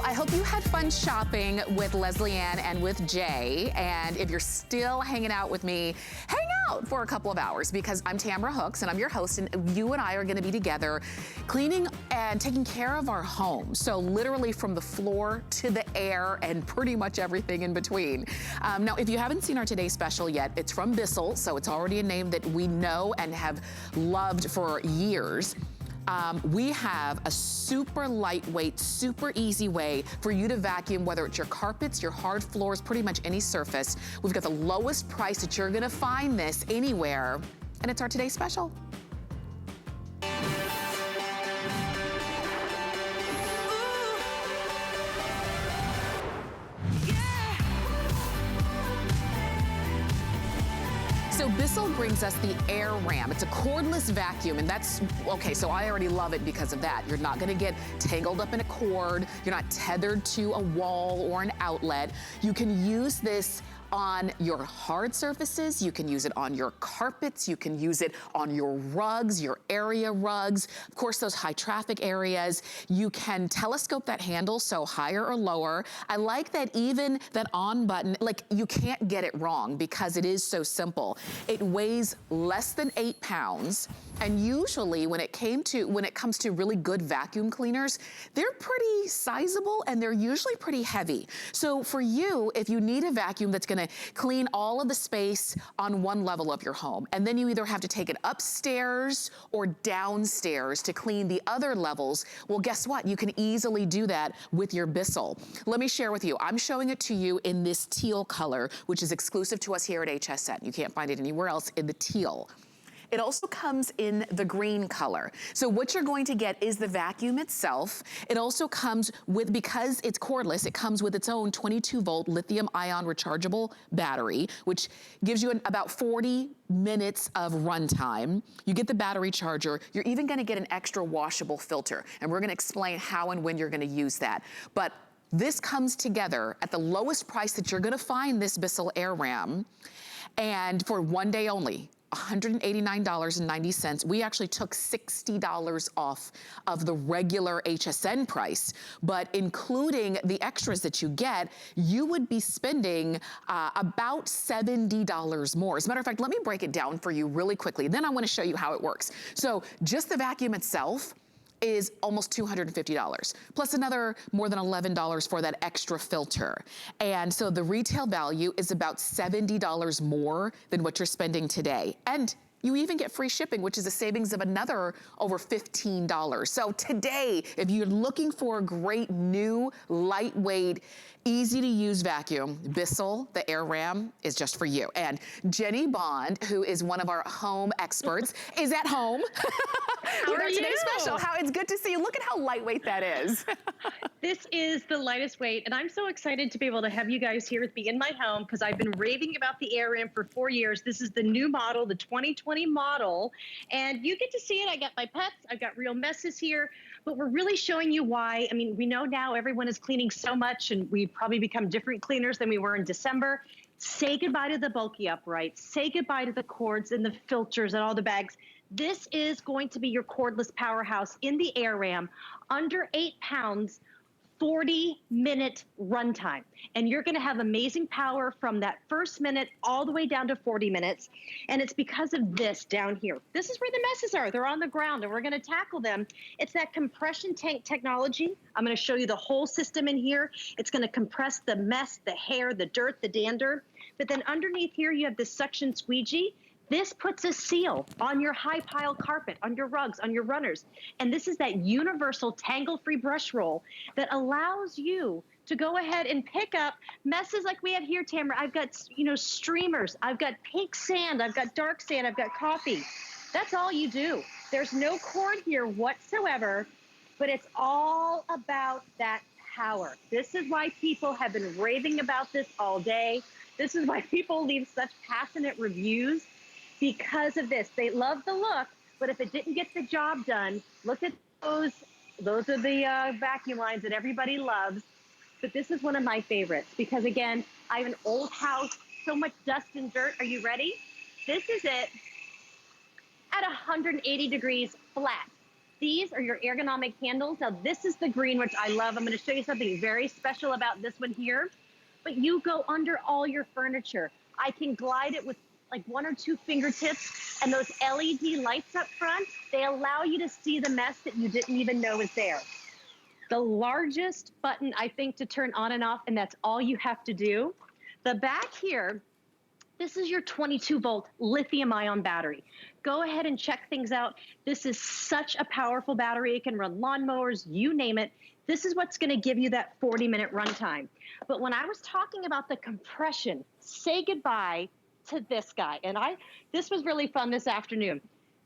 I hope you had fun shopping with Leslie Ann and with Jay. And if you're still hanging out with me, hang out for a couple of hours because I'm Tamara Hooks and I'm your host, and you and I are gonna be together cleaning and taking care of our home. So literally from the floor to the air and pretty much everything in between. Now, if you haven't seen our Today Special yet, it's from Bissell, so it's already a name that we know and have loved for years. We have a super lightweight, super easy way for you to vacuum, whether it's your carpets, your hard floors, pretty much any surface. We've got the lowest price that you're gonna find this anywhere, and it's our Today Special. So Bissell brings us the Air Ram. It's a cordless vacuum, and that's, okay, so I already love it because of that. You're not gonna get tangled up in a cord. You're not tethered to a wall or an outlet. You can use this on your hard surfaces, you can use it on your carpets, you can use it on your rugs, your area rugs, of course those high traffic areas. You can telescope that handle, so higher or lower. I like that even that on button, like you can't get it wrong because it is so simple. It weighs less than 8 pounds. And usually when it comes to really good vacuum cleaners, they're pretty sizable and they're usually pretty heavy. So for you, if you need a vacuum that's gonna clean all of the space on one level of your home, and then you either have to take it upstairs or downstairs to clean the other levels, well, guess what? You can easily do that with your Bissell. Let me share with you. I'm showing it to you in this teal color, which is exclusive to us here at HSN. You can't find it anywhere else in the teal. It also comes in the green color. So what you're going to get is the vacuum itself. It also comes with, because it's cordless, it comes with its own 22-volt lithium-ion rechargeable battery, which gives you about 40 minutes of runtime. You get the battery charger. You're even gonna get an extra washable filter, and we're gonna explain how and when you're gonna use that. But this comes together at the lowest price that you're gonna find this Bissell Air Ram, and for one day only. $189.90. We actually took $60 off of the regular HSN price, but including the extras that you get, you would be spending about $70 more. As a matter of fact, let me break it down for you really quickly. Then I want to show you how it works. So just the vacuum itself is almost $250, plus another more than $11 for that extra filter. And so the retail value is about $70 more than what you're spending today. And you even get free shipping, which is a savings of another over $15. So today, if you're looking for a great new, lightweight, easy to use vacuum, Bissell, the Air Ram, is just for you. And Jenny Bond, who is one of our home experts, is at home with our Today Special. It's good to see you. Look at how lightweight that is. This is the lightest weight, and I'm so excited to be able to have you guys here with me in my home because I've been raving about the Air Ram for 4 years. This is the new model, the 2020 model, and you get to see it. I got my pets, I've got real messes here, but we're really showing you why. I mean, we know now everyone is cleaning so much, and we've probably become different cleaners than we were in December. Say goodbye to the bulky uprights. Say goodbye to the cords and the filters and all the bags. This is going to be your cordless powerhouse in the Air Ram, under 8 pounds, 40-minute runtime. And you're gonna have amazing power from that first minute all the way down to 40 minutes. And it's because of this down here. This is where the messes are. They're on the ground and we're gonna tackle them. It's that compression tank technology. I'm gonna show you the whole system in here. It's gonna compress the mess, the hair, the dirt, the dander. But then underneath here, you have this suction squeegee. This puts a seal on your high pile carpet, on your rugs, on your runners. And this is that universal tangle-free brush roll that allows you to go ahead and pick up messes like we have here, Tamara. I've got, streamers. I've got pink sand. I've got dark sand. I've got coffee. That's all you do. There's no cord here whatsoever, but it's all about that power. This is why people have been raving about this all day. This is why people leave such passionate reviews. Because of this. They love the look, but if it didn't get the job done, look at those. Those are the vacuum lines that everybody loves. But this is one of my favorites because, again, I have an old house, so much dust and dirt. Are you ready? This is it at 180 degrees flat. These are your ergonomic handles. Now this is the green, which I love. I'm gonna show you something very special about this one here. But you go under all your furniture. I can glide it with like 1 or 2 fingertips, and those LED lights up front, they allow you to see the mess that you didn't even know was there. The largest button, I think, to turn on and off, and that's all you have to do. The back here, this is your 22-volt lithium-ion battery. Go ahead and check things out. This is such a powerful battery. It can run lawnmowers, you name it. This is what's gonna give you that 40-minute runtime. But when I was talking about the compression, say goodbye to this guy. And this was really fun this afternoon.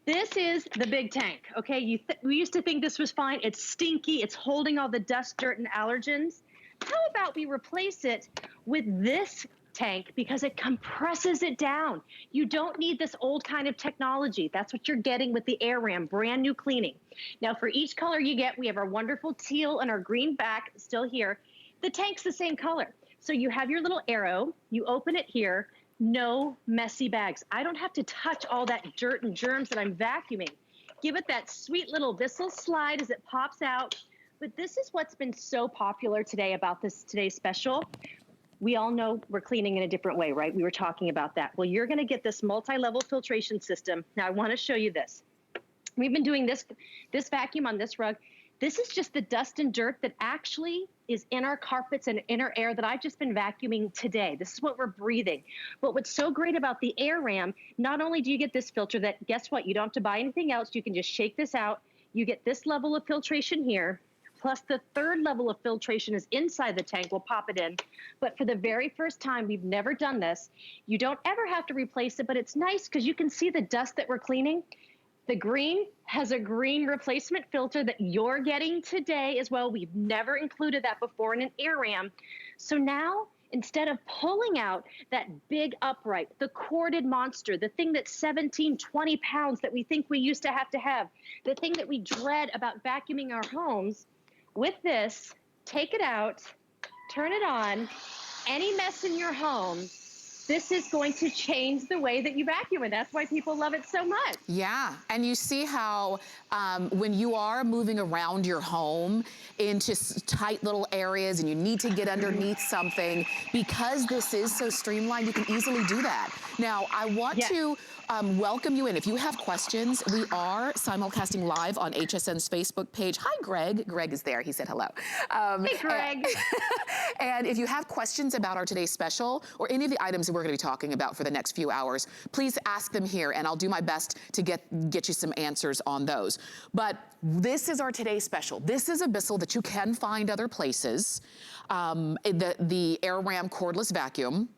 This is the big tank, okay? We used to think this was fine. It's stinky, it's holding all the dust, dirt, and allergens. How about we replace it with this tank because it compresses it down. You don't need this old kind of technology. That's what you're getting with the AirRam, brand new cleaning. Now for each color you get, we have our wonderful teal and our green back still here. The tank's the same color. So you have your little arrow, you open it here, no messy bags. I don't have to touch all that dirt and germs that I'm vacuuming. Give it that sweet little Bissell slide as it pops out. But this is what's been so popular today about today's special. We all know we're cleaning in a different way, right? We were talking about that. Well, you're gonna get this multi-level filtration system. Now I wanna show you this. We've been doing this vacuum on this rug. This is just the dust and dirt that actually is in our carpets and in our air that I've just been vacuuming today. This is what we're breathing. But what's so great about the AirRam, not only do you get this filter that, guess what, you don't have to buy anything else, you can just shake this out. You get this level of filtration here, plus the third level of filtration is inside the tank, we'll pop it in. But for the very first time, we've never done this. You don't ever have to replace it, but it's nice because you can see the dust that we're cleaning. The green has a green replacement filter that you're getting today as well. We've never included that before in an AirRam. So now, instead of pulling out that big upright, the corded monster, the thing that's 17, 20 pounds that we think we used to have, the thing that we dread about vacuuming our homes, with this, take it out, turn it on, any mess in your home, this is going to change the way that you vacuum, and that's why people love it so much. Yeah, and you see how when you are moving around your home into tight little areas and you need to get underneath something, because this is so streamlined, you can easily do that. Now, I want to welcome you in. If you have questions, we are simulcasting live on HSN's Facebook page. Hi, Greg. Greg is there. He said hello. Hey, Greg. And if you have questions about our today's special or any of the items that we're going to be talking about for the next few hours, please ask them here, and I'll do my best to get you some answers on those. But this is our today's special. This is a Bissell that you can find other places, the AirRam cordless vacuum,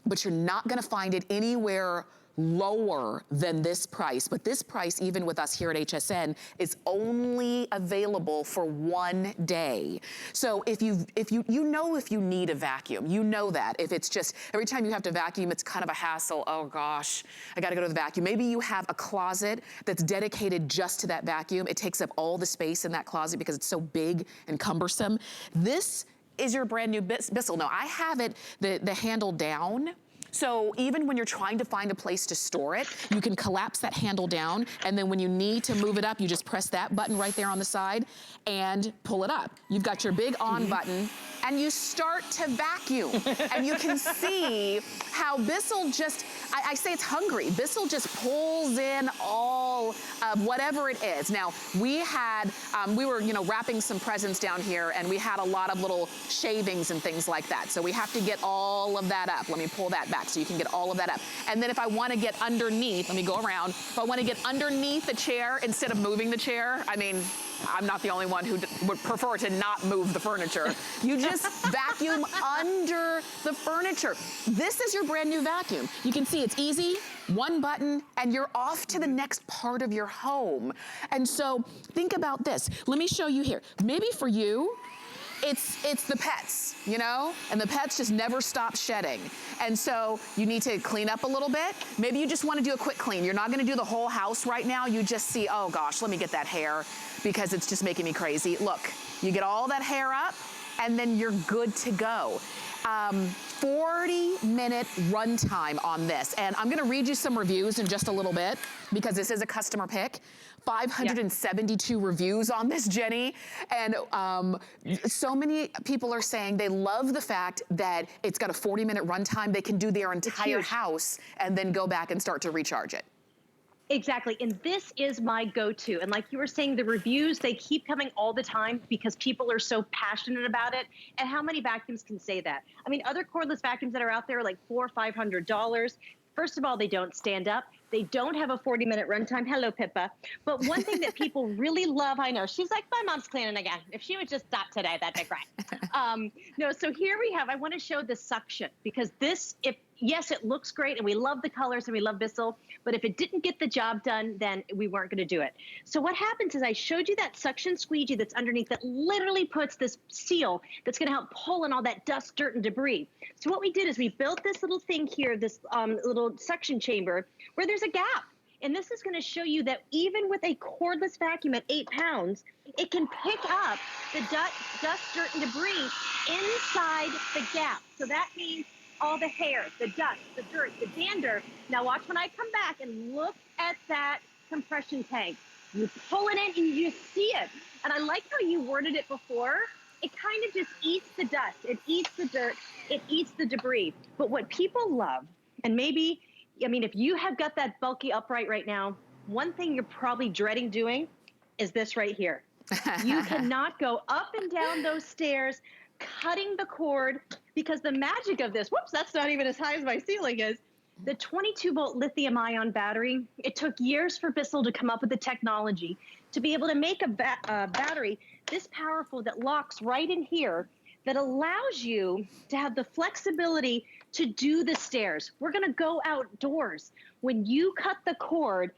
but you're not going to find it anywhere lower than this price. But this price, even with us here at HSN, is only available for 1 day. So if you need a vacuum, you know that. If it's just every time you have to vacuum, it's kind of a hassle. Oh gosh, I got to go to the vacuum. Maybe you have a closet that's dedicated just to that vacuum. It takes up all the space in that closet because it's so big and cumbersome. This is your brand new Bissell. Now I have it the handle down. So even when you're trying to find a place to store it, you can collapse that handle down, and then when you need to move it up, you just press that button right there on the side and pull it up. You've got your big on button, and you start to vacuum. And you can see how Bissell just, I say it's hungry. Bissell just pulls in all of whatever it is. Now, we were, wrapping some presents down here, and we had a lot of little shavings and things like that. So we have to get all of that up. Let me pull that back so you can get all of that up. And then if I want to get underneath, let me go around. If I want to get underneath the chair instead of moving the chair, I mean, I'm not the only one who would prefer to not move the furniture. You just vacuum under the furniture. This is your brand new vacuum. You can see it's easy, one button, and you're off to the next part of your home. And so think about this. Let me show you here. Maybe for you, it's the pets, and the pets just never stop shedding. And so you need to clean up a little bit. Maybe you just want to do a quick clean. You're not going to do the whole house right now. You just see, oh gosh, let me get that hair because it's just making me crazy. Look, you get all that hair up and then you're good to go. 40-minute runtime on this. And I'm gonna read you some reviews in just a little bit because this is a customer pick. 572 reviews on this, Jenny. And so many people are saying they love the fact that it's got a 40-minute runtime. They can do their entire house and then go back and start to recharge it. Exactly, and this is my go-to. And like you were saying, the reviews, they keep coming all the time because people are so passionate about it. And how many vacuums can say that? I mean, other cordless vacuums that are out there are like $400 or $500. First of all, they don't stand up. They don't have a 40-minute runtime. Hello, Pippa. But one thing that people really love, I know, she's like, my mom's cleaning again. If she would just stop today, that'd be great. No, so here we have, I want to show the suction because this, yes, it looks great and we love the colors and we love Bissell, but if it didn't get the job done, then we weren't going to do it. So what happens is I showed you that suction squeegee that's underneath that literally puts this seal that's going to help pull in all that dust, dirt, and debris. So what we did is we built this little thing here, this little suction chamber where there's a gap. And this is going to show you that even with a cordless vacuum at 8 pounds, it can pick up the dust, dirt, and debris inside the gap. So that means all the hair, the dust, the dirt, the dander. Now watch when I come back and look at that compression tank. You pull it in and you see it. And I like how you worded it before. It kind of just eats the dust. It eats the dirt. It eats the debris. But what people love, and maybe, I mean, if you have got that bulky upright right now, one thing you're probably dreading doing is this right here. You cannot go up and down those stairs, cutting the cord, because the magic of this, whoops, that's not even as high as my ceiling is, the 22-volt lithium-ion battery, it took years for Bissell to come up with the technology to be able to make a battery this powerful that locks right in here that allows you to have the flexibility to do the stairs. We're gonna go outdoors. When you cut the cord,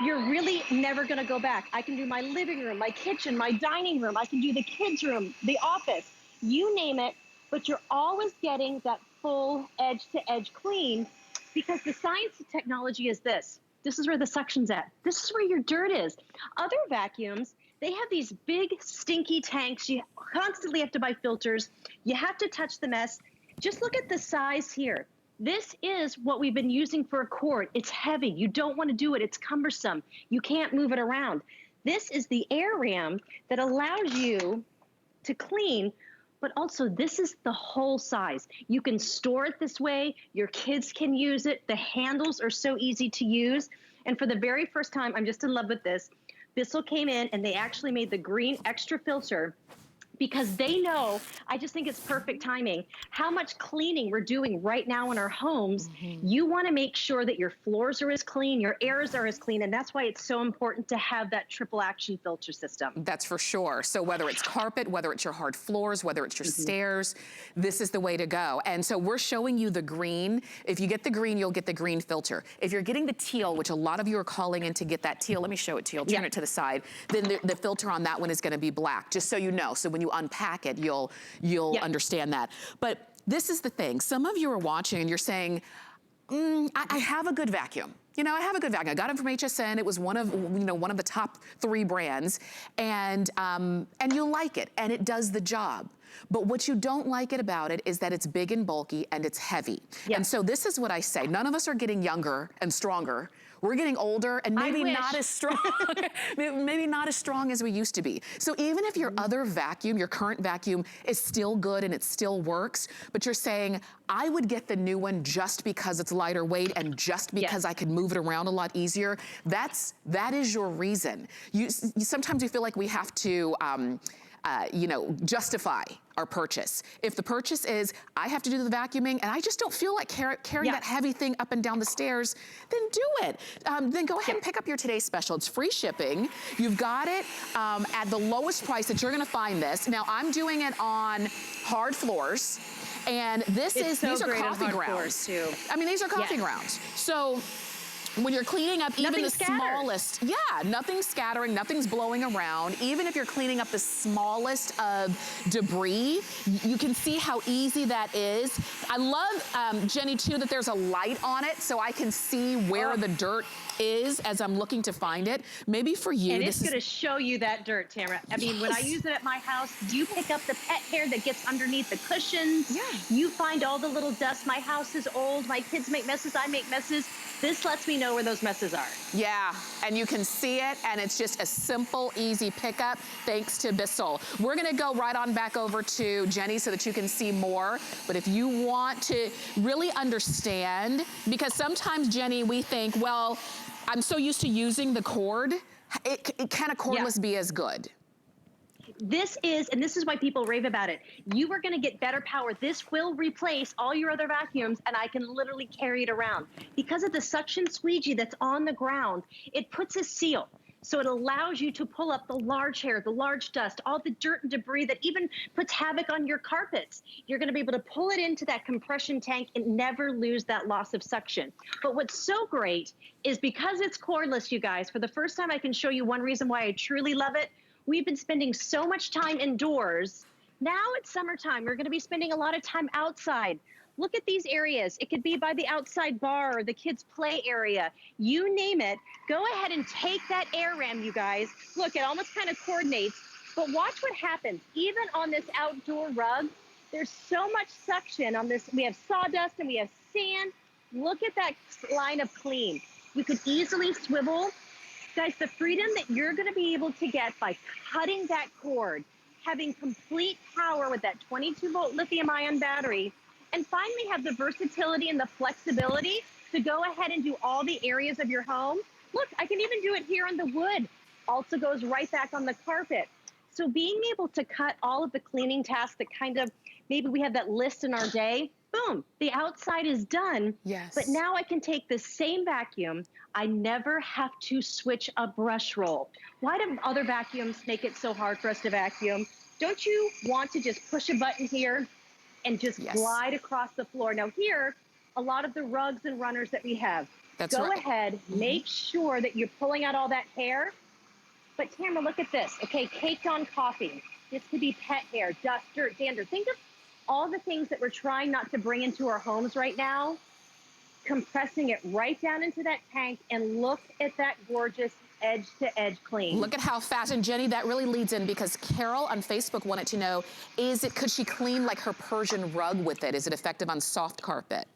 you're really never gonna go back. I can do my living room, my kitchen, my dining room. I can do the kids' room, the office, you name it, but you're always getting that full edge-to-edge clean because the science of technology is this. This is where the suction's at. This is where your dirt is. Other vacuums, they have these big stinky tanks. You constantly have to buy filters. You have to touch the mess. Just look at the size here. This is what we've been using for a cord. It's heavy. You don't want to do it. It's cumbersome. You can't move it around. This is the air ram that allows you to clean, but also this is the whole size. You can store it this way. Your kids can use it. The handles are so easy to use. And for the very first time, I'm just in love with this. Bissell came in and they actually made the green extra filter because they know, I just think it's perfect timing, how much cleaning we're doing right now in our homes. You wanna make sure that your floors are as clean, your airs are as clean, and that's why it's so important to have that triple action filter system. That's for sure. So whether it's carpet, whether it's your hard floors, whether it's your stairs, this is the way to go. And so we're showing you the green. If you get the green, you'll get the green filter. If you're getting the teal, which a lot of you are calling in to get that teal, let me show it to you, turn it to the side, then the filter on that one is gonna be black, just so you know. So when you unpack it, you'll understand that. But this is the thing. Some of you are watching and you're saying, I have a good vacuum. You know, I have a good vacuum. I got it from HSN. It was one of the top 3 brands, and you like it, and it does the job. But what you don't like it about it is that it's big and bulky and it's heavy. And so this is what I say. None of us are getting younger and stronger. We're getting older and maybe not as strong, maybe not as strong as we used to be. So even if your other vacuum, your current vacuum is still good and it still works, but you're saying, I would get the new one just because it's lighter weight and just because I can move it around a lot easier, that is your reason. Sometimes we feel like we have to, justify our purchase. If the purchase is, I have to do the vacuuming and I just don't feel like carrying that heavy thing up and down the stairs, then do it. Then go ahead and pick up your today's special. It's free shipping. You've got it at the lowest price that you're gonna find this. Now I'm doing it on hard floors, and these are coffee grounds too. I mean, these are coffee grounds. So when you're cleaning up even the scattered. smallest, yeah, nothing's scattering, nothing's blowing around. Even if you're cleaning up the smallest of debris, you can see how easy that is. I love, Jenny, too, that there's a light on it so I can see where the dirt is as I'm looking to find it. Maybe for you, and it's gonna show you that dirt, Tamara. I mean, when I use it at my house, you pick up the pet hair that gets underneath the cushions. Yeah. You find all the little dust. My house is old. My kids make messes. I make messes. This lets me know where those messes are. Yeah, and you can see it, and it's just a simple, easy pickup thanks to Bissell. We're gonna go right on back over to Jenny so that you can see more. But if you want to really understand, because sometimes, Jenny, we think, well, I'm so used to using the cord, can a cordless be as good? This is, and this is why people rave about it. You are gonna get better power. This will replace all your other vacuums, and I can literally carry it around. Because of the suction squeegee that's on the ground, it puts a seal. So it allows you to pull up the large hair, the large dust, all the dirt and debris that even puts havoc on your carpets. You're gonna be able to pull it into that compression tank and never lose that loss of suction. But what's so great is because it's cordless, you guys, for the first time I can show you one reason why I truly love it. We've been spending so much time indoors. Now it's summertime. We're gonna be spending a lot of time outside. Look at these areas. It could be by the outside bar or the kids' play area. You name it. Go ahead and take that air ram, you guys. Look, it almost kind of coordinates, but watch what happens. Even on this outdoor rug, there's so much suction on this. We have sawdust and we have sand. Look at that line of clean. You could easily swivel. Guys, the freedom that you're gonna be able to get by cutting that cord, having complete power with that 22-volt lithium-ion battery, and finally have the versatility and the flexibility to go ahead and do all the areas of your home. Look, I can even do it here on the wood. Also goes right back on the carpet. So being able to cut all of the cleaning tasks that kind of, maybe we have that list in our day, boom, the outside is done. Yes. But now I can take the same vacuum. I never have to switch a brush roll. Why do other vacuums make it so hard for us to vacuum? Don't you want to just push a button here and just glide across the floor? Now here, a lot of the rugs and runners that we have, go ahead, make sure that you're pulling out all that hair. But Tamara, look at this. Okay, caked on coffee. This could be pet hair, dust, dirt, dander. Think of all the things that we're trying not to bring into our homes right now, compressing it right down into that tank, and look at that gorgeous edge-to-edge clean. Look at how fast, and Jenny, that really leads in because Carol on Facebook wanted to know, could she clean like her Persian rug with it? Is it effective on soft carpet?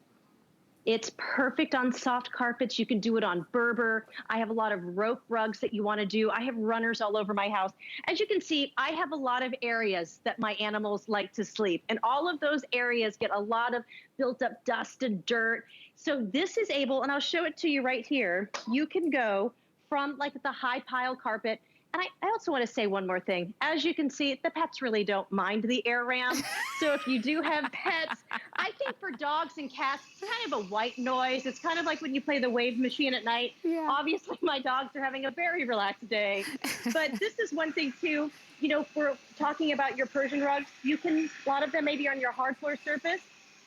It's perfect on soft carpets. You can do it on Berber. I have a lot of rope rugs that you want to do. I have runners all over my house. As you can see, I have a lot of areas that my animals like to sleep, and all of those areas get a lot of built up dust and dirt. So this is able, and I'll show it to you right here. You can go from like the high pile carpet. And I also want to say one more thing. As you can see, the pets really don't mind the air ram. So if you do have pets, I think for dogs and cats, it's kind of a white noise. It's kind of like when you play the wave machine at night. Yeah. Obviously, my dogs are having a very relaxed day. But this is one thing too, you know, for talking about your Persian rugs, you can, a lot of them maybe on your hard floor surface,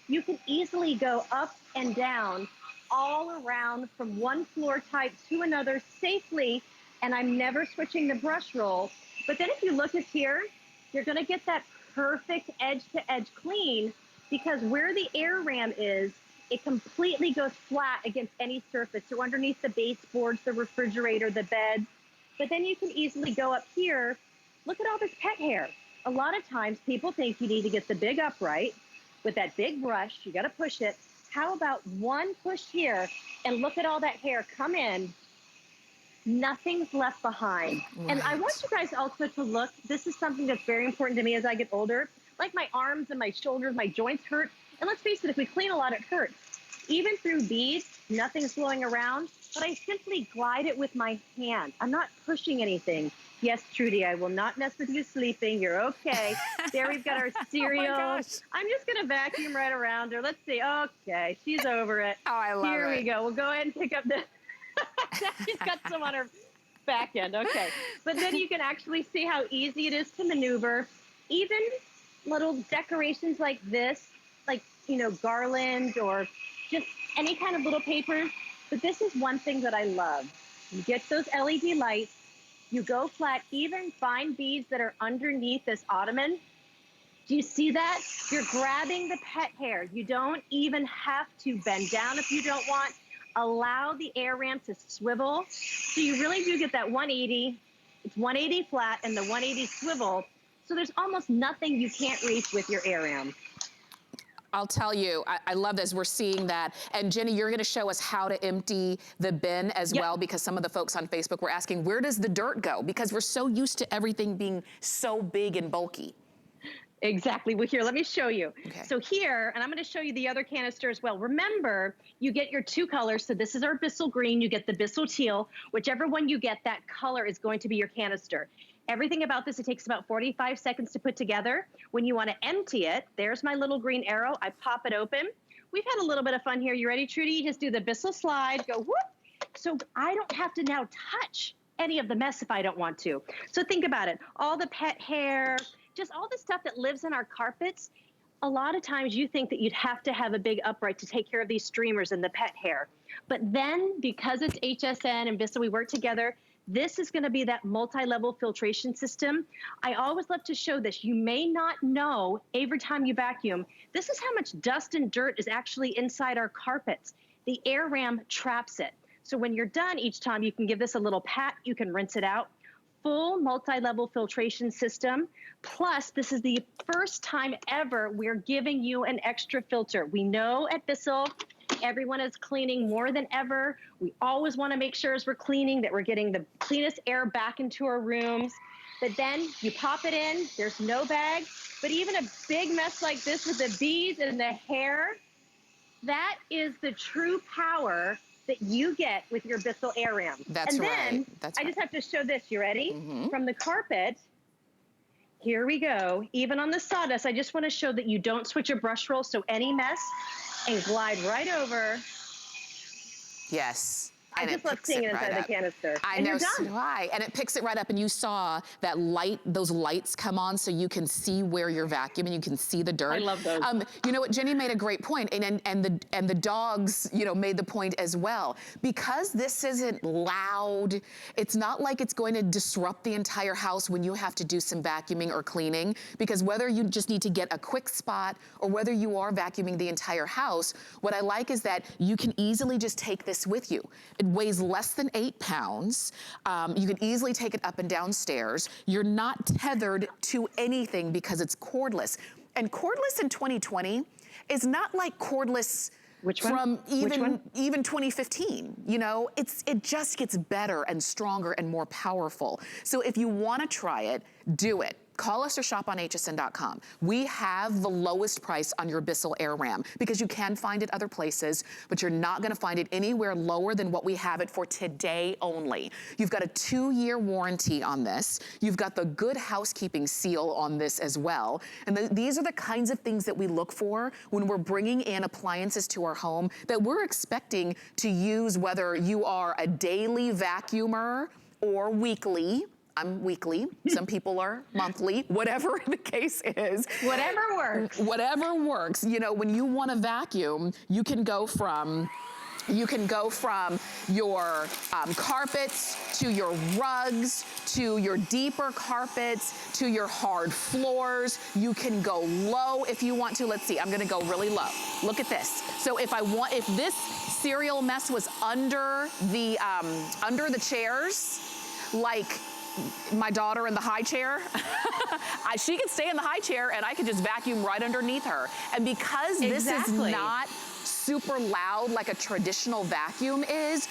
you can easily go up and down all around from one floor type to another safely. And I'm never switching the brush roll. But then if you look at here, you're gonna get that perfect edge-to-edge clean, because where the air ram is, it completely goes flat against any surface. So underneath the baseboards, the refrigerator, the bed. But then you can easily go up here. Look at all this pet hair. A lot of times people think you need to get the big upright with that big brush. You gotta push it. How about one push here, and look at all that hair come in. Nothing's left behind. Right. And I want you guys also to look, this is something that's very important to me as I get older. Like my arms and my shoulders, my joints hurt. And let's face it, if we clean a lot, it hurts. Even through these, nothing's flowing around, but I simply glide it with my hand. I'm not pushing anything. Yes, Trudy, I will not mess with you sleeping. You're okay. There we've got our cereal. Oh my gosh. I'm just gonna vacuum right around her. Let's see. Okay, she's over it. Oh, I love it. Here we go. We'll go ahead and pick up the... She's got some on her back end. Okay. But then you can actually see how easy it is to maneuver. Even little decorations like this, like, you know, garland or just any kind of little papers, But this is one thing that I love. You get those LED lights, you go flat, even find beads that are underneath this ottoman. Do you see that? You're grabbing the pet hair. You don't even have to bend down if you don't want. Allow the air ramp to swivel. So you really do get that 180. It's 180 flat and the 180 swivel. So there's almost nothing you can't reach with your air ramp. I'll tell you, I love this. We're seeing that. And Jenny, you're going to show us how to empty the bin as well, because some of the folks on Facebook were asking, where does the dirt go? Because we're so used to everything being so big and bulky. Exactly. Well, here, let me show you. Okay. So here, and I'm going to show you the other canister as well. Remember, you get your two colors. So this is our Bissell green. You get the Bissell teal. Whichever one you get, that color is going to be your canister. Everything about this, it takes about 45 seconds to put together. When you want to empty it, there's my little green arrow. I pop it open. We've had a little bit of fun here. You ready, Trudy? Just do the Bissell slide, go whoop. So I don't have to now touch any of the mess if I don't want to. So think about it. All the pet hair, just all the stuff that lives in our carpets. A lot of times you think that you'd have to have a big upright to take care of these streamers and the pet hair. But then because it's HSN and Bissell, we work together, this is going to be that multi-level filtration system. I always love to show this. You may not know every time you vacuum, this is how much dust and dirt is actually inside our carpets. The air ram traps it. So when you're done each time, you can give this a little pat, you can rinse it out. Full multi-level filtration system. Plus, this is the first time ever we're giving you an extra filter. We know at Bissell, everyone is cleaning more than ever. We always want to make sure as we're cleaning that we're getting the cleanest air back into our rooms. But then you pop it in, there's no bag. But even a big mess like this with the beads and the hair, that is the true power that you get with your Bissell air ram. That's right. And then That's I right. just have to show this. You ready? From the carpet, here we go. Even on the sawdust, I just want to show that you don't switch your brush roll, so any mess, and glide right over. Yes. I just love seeing it inside the canister. I know, so do I. And it picks it right up, and you saw that light, those lights come on so you can see where you're vacuuming, you can see the dirt. I love those. You know what, Jenny made a great point, and the dogs, you know, made the point as well. Because this isn't loud, it's not like it's going to disrupt the entire house when you have to do some vacuuming or cleaning, because whether you just need to get a quick spot or whether you are vacuuming the entire house, what I like is that you can easily just take this with you. It weighs less than 8 pounds. You can easily take it up and down stairs. You're not tethered to anything because it's cordless. And cordless in 2020 is not like cordless from even 2015. You know, it just gets better and stronger and more powerful. So if you want to try it, do it. Call us or shop on hsn.com. We have the lowest price on your Bissell air ram because you can find it other places, but you're not gonna find it anywhere lower than what we have it for today only. You've got a 2-year warranty on this. You've got the Good Housekeeping seal on this as well. And these are the kinds of things that we look for when we're bringing in appliances to our home that we're expecting to use, whether you are a daily vacuumer or weekly. I'm weekly, some people are monthly, whatever the case is. Whatever works. Whatever works. You know, when you want to vacuum, you can go from your carpets to your rugs to your deeper carpets to your hard floors. You can go low if you want to. Let's see, I'm gonna go really low. Look at this. So if this cereal mess was under the chairs, like my daughter in the high chair, she can stay in the high chair and I can just vacuum right underneath her. And because this is not super loud like a traditional vacuum is,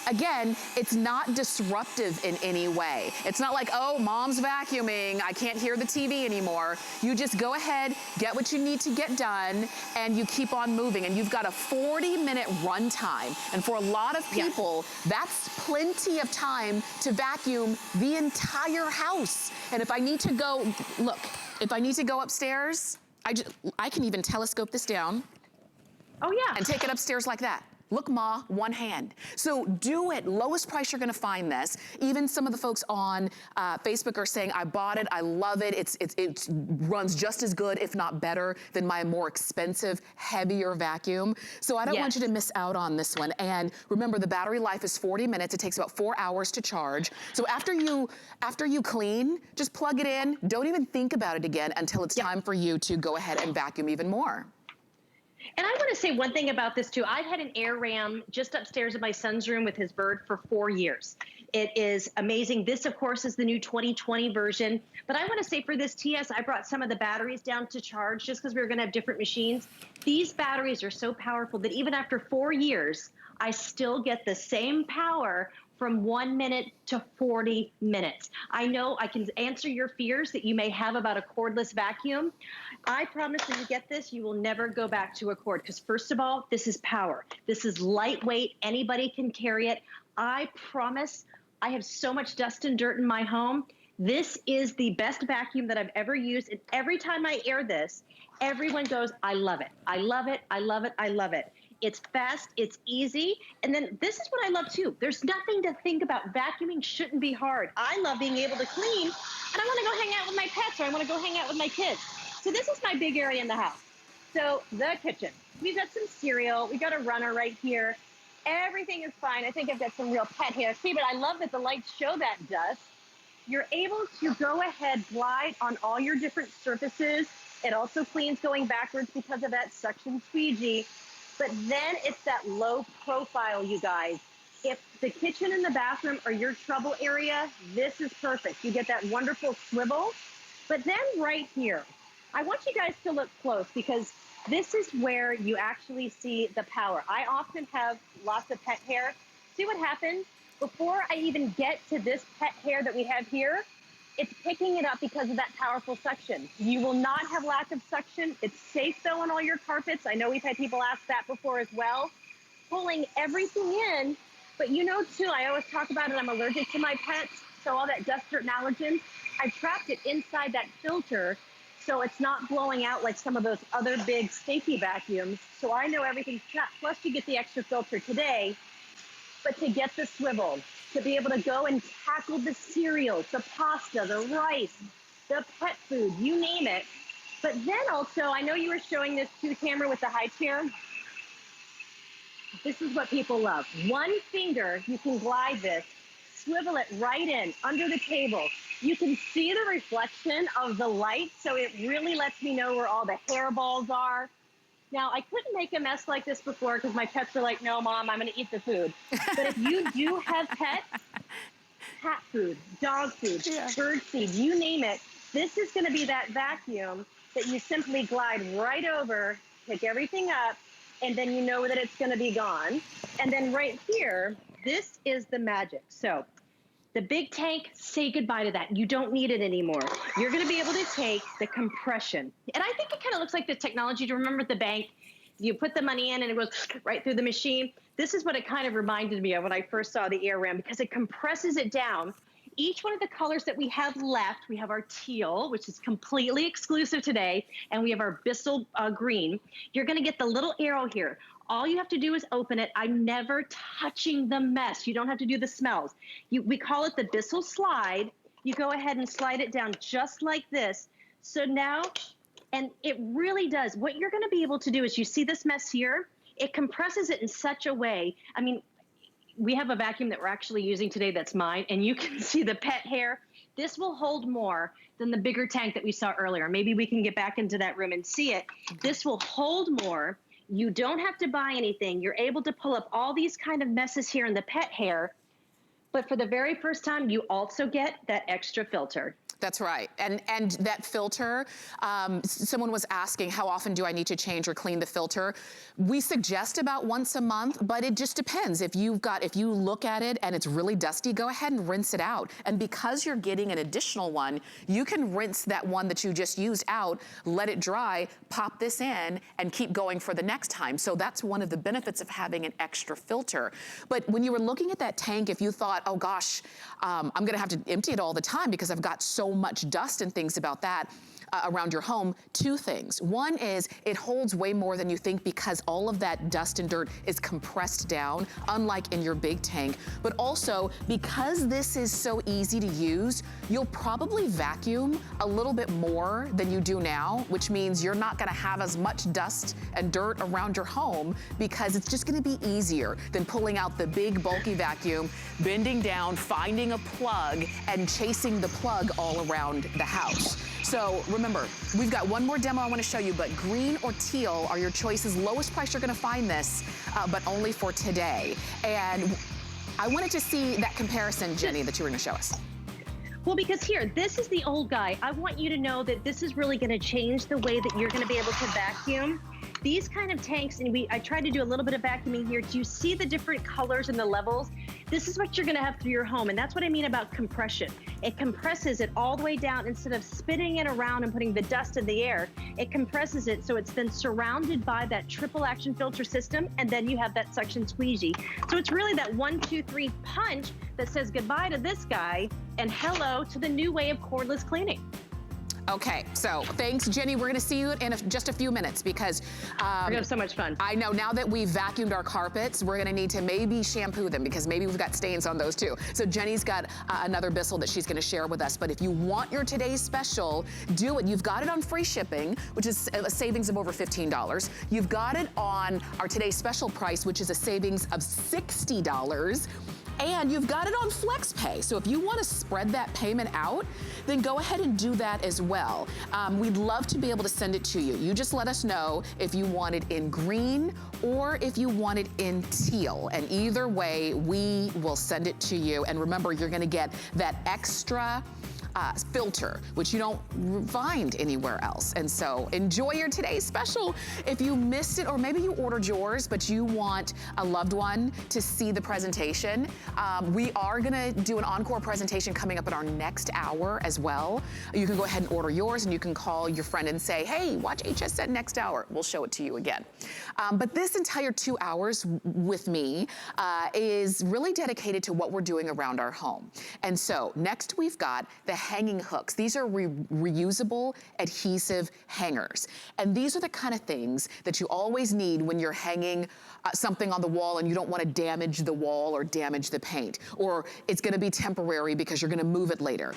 again, it's not disruptive in any way. It's not like, oh, mom's vacuuming, I can't hear the TV anymore. You just go ahead, get what you need to get done, and you keep on moving. And you've got a 40-minute run time. And for a lot of people, that's plenty of time to vacuum the entire house. And if I need to go, look, if I need to go upstairs, I can even telescope this down. Oh yeah. And take it upstairs like that. Look, Ma, one hand. So do it. Lowest price you're gonna find this. Even some of the folks on Facebook are saying, I bought it, I love it. It runs just as good, if not better, than my more expensive, heavier vacuum. So I don't want you to miss out on this one. And remember, the battery life is 40 minutes. It takes about 4 hours to charge. So after you clean, just plug it in. Don't even think about it again until it's time for you to go ahead and vacuum even more. And I want to say one thing about this too. I've had an air ram just upstairs in my son's room with his bird for 4 years. It is amazing. This, of course, is the new 2020 version. But I want to say for this TS, I brought some of the batteries down to charge just because we were going to have different machines. These batteries are so powerful that even after 4 years, I still get the same power from 1 minute to 40 minutes. I know I can answer your fears that you may have about a cordless vacuum. I promise when you get this, you will never go back to a cord because first of all, this is power. This is lightweight. Anybody can carry it. I promise I have so much dust and dirt in my home. This is the best vacuum that I've ever used. And every time I air this, everyone goes, I love it. I love it. I love it. I love it. It's fast, it's easy, and then this is what I love too. There's nothing to think about. Vacuuming shouldn't be hard. I love being able to clean, and I want to go hang out with my pets, or I want to go hang out with my kids. So this is my big area in the house. So the kitchen. We've got some cereal. We've got a runner right here. Everything is fine. I think I've got some real pet hair. See, but I love that the lights show that dust. You're able to go ahead, glide on all your different surfaces. It also cleans going backwards because of that suction squeegee. But then it's that low profile, you guys. If the kitchen and the bathroom are your trouble area, this is perfect. You get that wonderful swivel. But then right here, I want you guys to look close because this is where you actually see the power. I often have lots of pet hair. See what happens? Before I even get to this pet hair that we have here, it's picking it up because of that powerful suction. You will not have lack of suction. It's safe though on all your carpets. I know we've had people ask that before as well. Pulling everything in, but you know too, I always talk about it, I'm allergic to my pets, so all that dust, dirt, and allergens, I trapped it inside that filter so it's not blowing out like some of those other big stinky vacuums. So I know everything's trapped. Plus you get the extra filter today, but to get the swivel, to be able to go and tackle the cereals, the pasta, the rice, the pet food, you name it. But then also, I know you were showing this too, Tamara, with the high chair. This is what people love. One finger, you can glide this, swivel it right in, under the table. You can see the reflection of the light, so it really lets me know where all the hairballs are. Now, I couldn't make a mess like this before because my pets were like, no, Mom, I'm going to eat the food. But if you do have pets, cat food, dog food, bird seed, you name it, this is going to be that vacuum that you simply glide right over, pick everything up, and then you know that it's going to be gone. And then right here, this is the magic. So the big tank, say goodbye to that. You don't need it anymore. You're gonna be able to take the compression. And I think it kind of looks like the technology. Do you remember at the bank? You put the money in and it goes right through the machine. This is what it kind of reminded me of when I first saw the air ram because it compresses it down. Each one of the colors that we have left, we have our teal, which is completely exclusive today, and we have our Bissell green. You're gonna get the little arrow here. All you have to do is open it. I'm never touching the mess. You don't have to do the smells. We call it the Bissell slide. You go ahead and slide it down just like this. So now, and it really does. What you're gonna be able to do is you see this mess here? It compresses it in such a way. I mean, we have a vacuum that we're actually using today that's mine, and you can see the pet hair. This will hold more than the bigger tank that we saw earlier. Maybe we can get back into that room and see it. This will hold more. You don't have to buy anything. You're able to pull up all these kind of messes here in the pet hair. But for the very first time, you also get that extra filter. That's right. And that filter, someone was asking, how often do I need to change or clean the filter? We suggest about once a month, but it just depends. If you look at it and it's really dusty, go ahead and rinse it out. And because you're getting an additional one, you can rinse that one that you just used out, let it dry, pop this in, and keep going for the next time. So that's one of the benefits of having an extra filter. But when you were looking at that tank, if you thought, oh gosh, I'm gonna have to empty it all the time because I've got so much dust and things about that, around your home, two things. One is it holds way more than you think because all of that dust and dirt is compressed down, unlike in your big tank. But also, because this is so easy to use, you'll probably vacuum a little bit more than you do now, which means you're not gonna have as much dust and dirt around your home because it's just gonna be easier than pulling out the big bulky vacuum, bending down, finding a plug, and chasing the plug all around the house. So remember, we've got one more demo I want to show you, but green or teal are your choices. Lowest price you're going to find this, but only for today. And I wanted to see that comparison, Jenny, that you were going to show us. Well, because here, this is the old guy. I want you to know that this is really going to change the way that you're going to be able to vacuum. These kind of tanks, and I tried to do a little bit of vacuuming here. Do you see the different colors and the levels? This is what you're gonna have through your home, and that's what I mean about compression. It compresses it all the way down. Instead of spinning it around and putting the dust in the air, it compresses it so it's then surrounded by that triple action filter system, and then you have that suction squeegee. So it's really that 1, 2, 3 punch that says goodbye to this guy and hello to the new way of cordless cleaning. Okay, so thanks, Jenny. We're gonna see you in just a few minutes because we're gonna have so much fun. I know now that we've vacuumed our carpets, we're gonna need to maybe shampoo them because maybe we've got stains on those too. So Jenny's got another Bissell that she's gonna share with us. But if you want your today's special, do it. You've got it on free shipping, which is a savings of over $15. You've got it on our today's special price, which is a savings of $60. And you've got it on FlexPay. So if you want to spread that payment out, then go ahead and do that as well. We'd love to be able to send it to you. You just let us know if you want it in green or if you want it in teal. And either way, we will send it to you. And remember, you're going to get that extra filter, which you don't find anywhere else. And so enjoy your today's special. If you missed it, or maybe you ordered yours, but you want a loved one to see the presentation, we are gonna do an encore presentation coming up in our next hour as well. You can go ahead and order yours, and you can call your friend and say, hey, watch HSN next hour. We'll show it to you again. But this entire 2 hours with me is really dedicated to what we're doing around our home. And so next we've got the hanging hooks. These are reusable adhesive hangers. And these are the kind of things that you always need when you're hanging something on the wall and you don't want to damage the wall or damage the paint, or it's going to be temporary because you're going to move it later.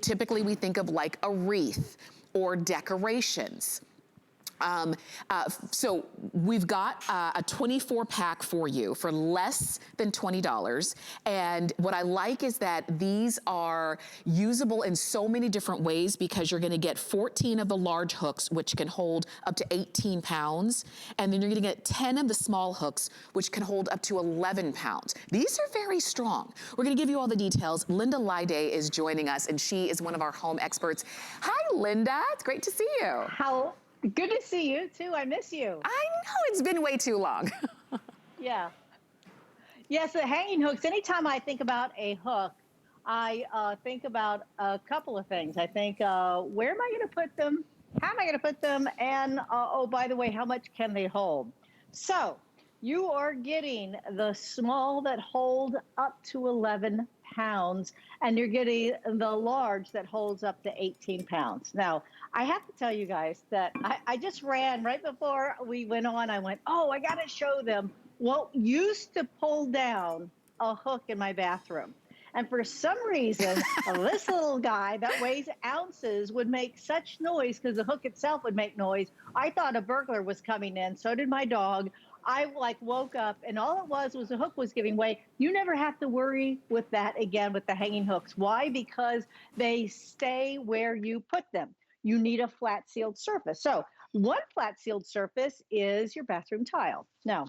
Typically we think of like a wreath or decorations. So we've got a 24 pack for you for less than $20. And what I like is that these are usable in so many different ways because you're gonna get 14 of the large hooks, which can hold up to 18 pounds. And then you're gonna get 10 of the small hooks, which can hold up to 11 pounds. These are very strong. We're gonna give you all the details. Linda Lyde is joining us, and she is one of our home experts. Hi, Linda, it's great to see you. Good to see you too. I miss you. I know, it's been way too long. Yeah. Yes, the hanging hooks. Anytime I think about a hook, I think about a couple of things. I think, where am I going to put them? How am I going to put them? And, oh, by the way, how much can they hold? So you are getting the small that hold up to 11 pounds, and you're getting the large that holds up to 18 pounds. Now, I have to tell you guys that I just ran right before we went on. I went, oh, I got to show them what used to pull down a hook in my bathroom. And for some reason, this little guy that weighs ounces would make such noise because the hook itself would make noise. I thought a burglar was coming in. So did my dog. I woke up, and all it was the hook was giving way. You never have to worry with that again with the hanging hooks. Why? Because they stay where you put them. You need a flat sealed surface. So one flat sealed surface is your bathroom tile. Now,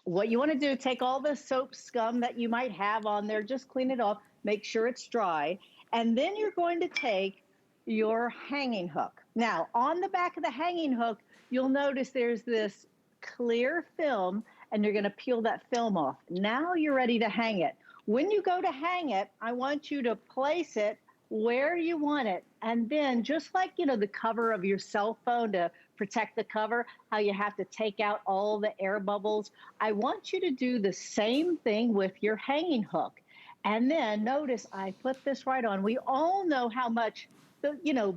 what you want to do, take all the soap scum that you might have on there, just clean it off, make sure it's dry. And then you're going to take your hanging hook. Now, on the back of the hanging hook, you'll notice there's this clear film, and you're going to peel that film off. Now you're ready to hang it. When you go to hang it, I want you to place it where you want it. And then just like, the cover of your cell phone to protect the cover, how you have to take out all the air bubbles, I want you to do the same thing with your hanging hook. And then notice I put this right on. We all know how much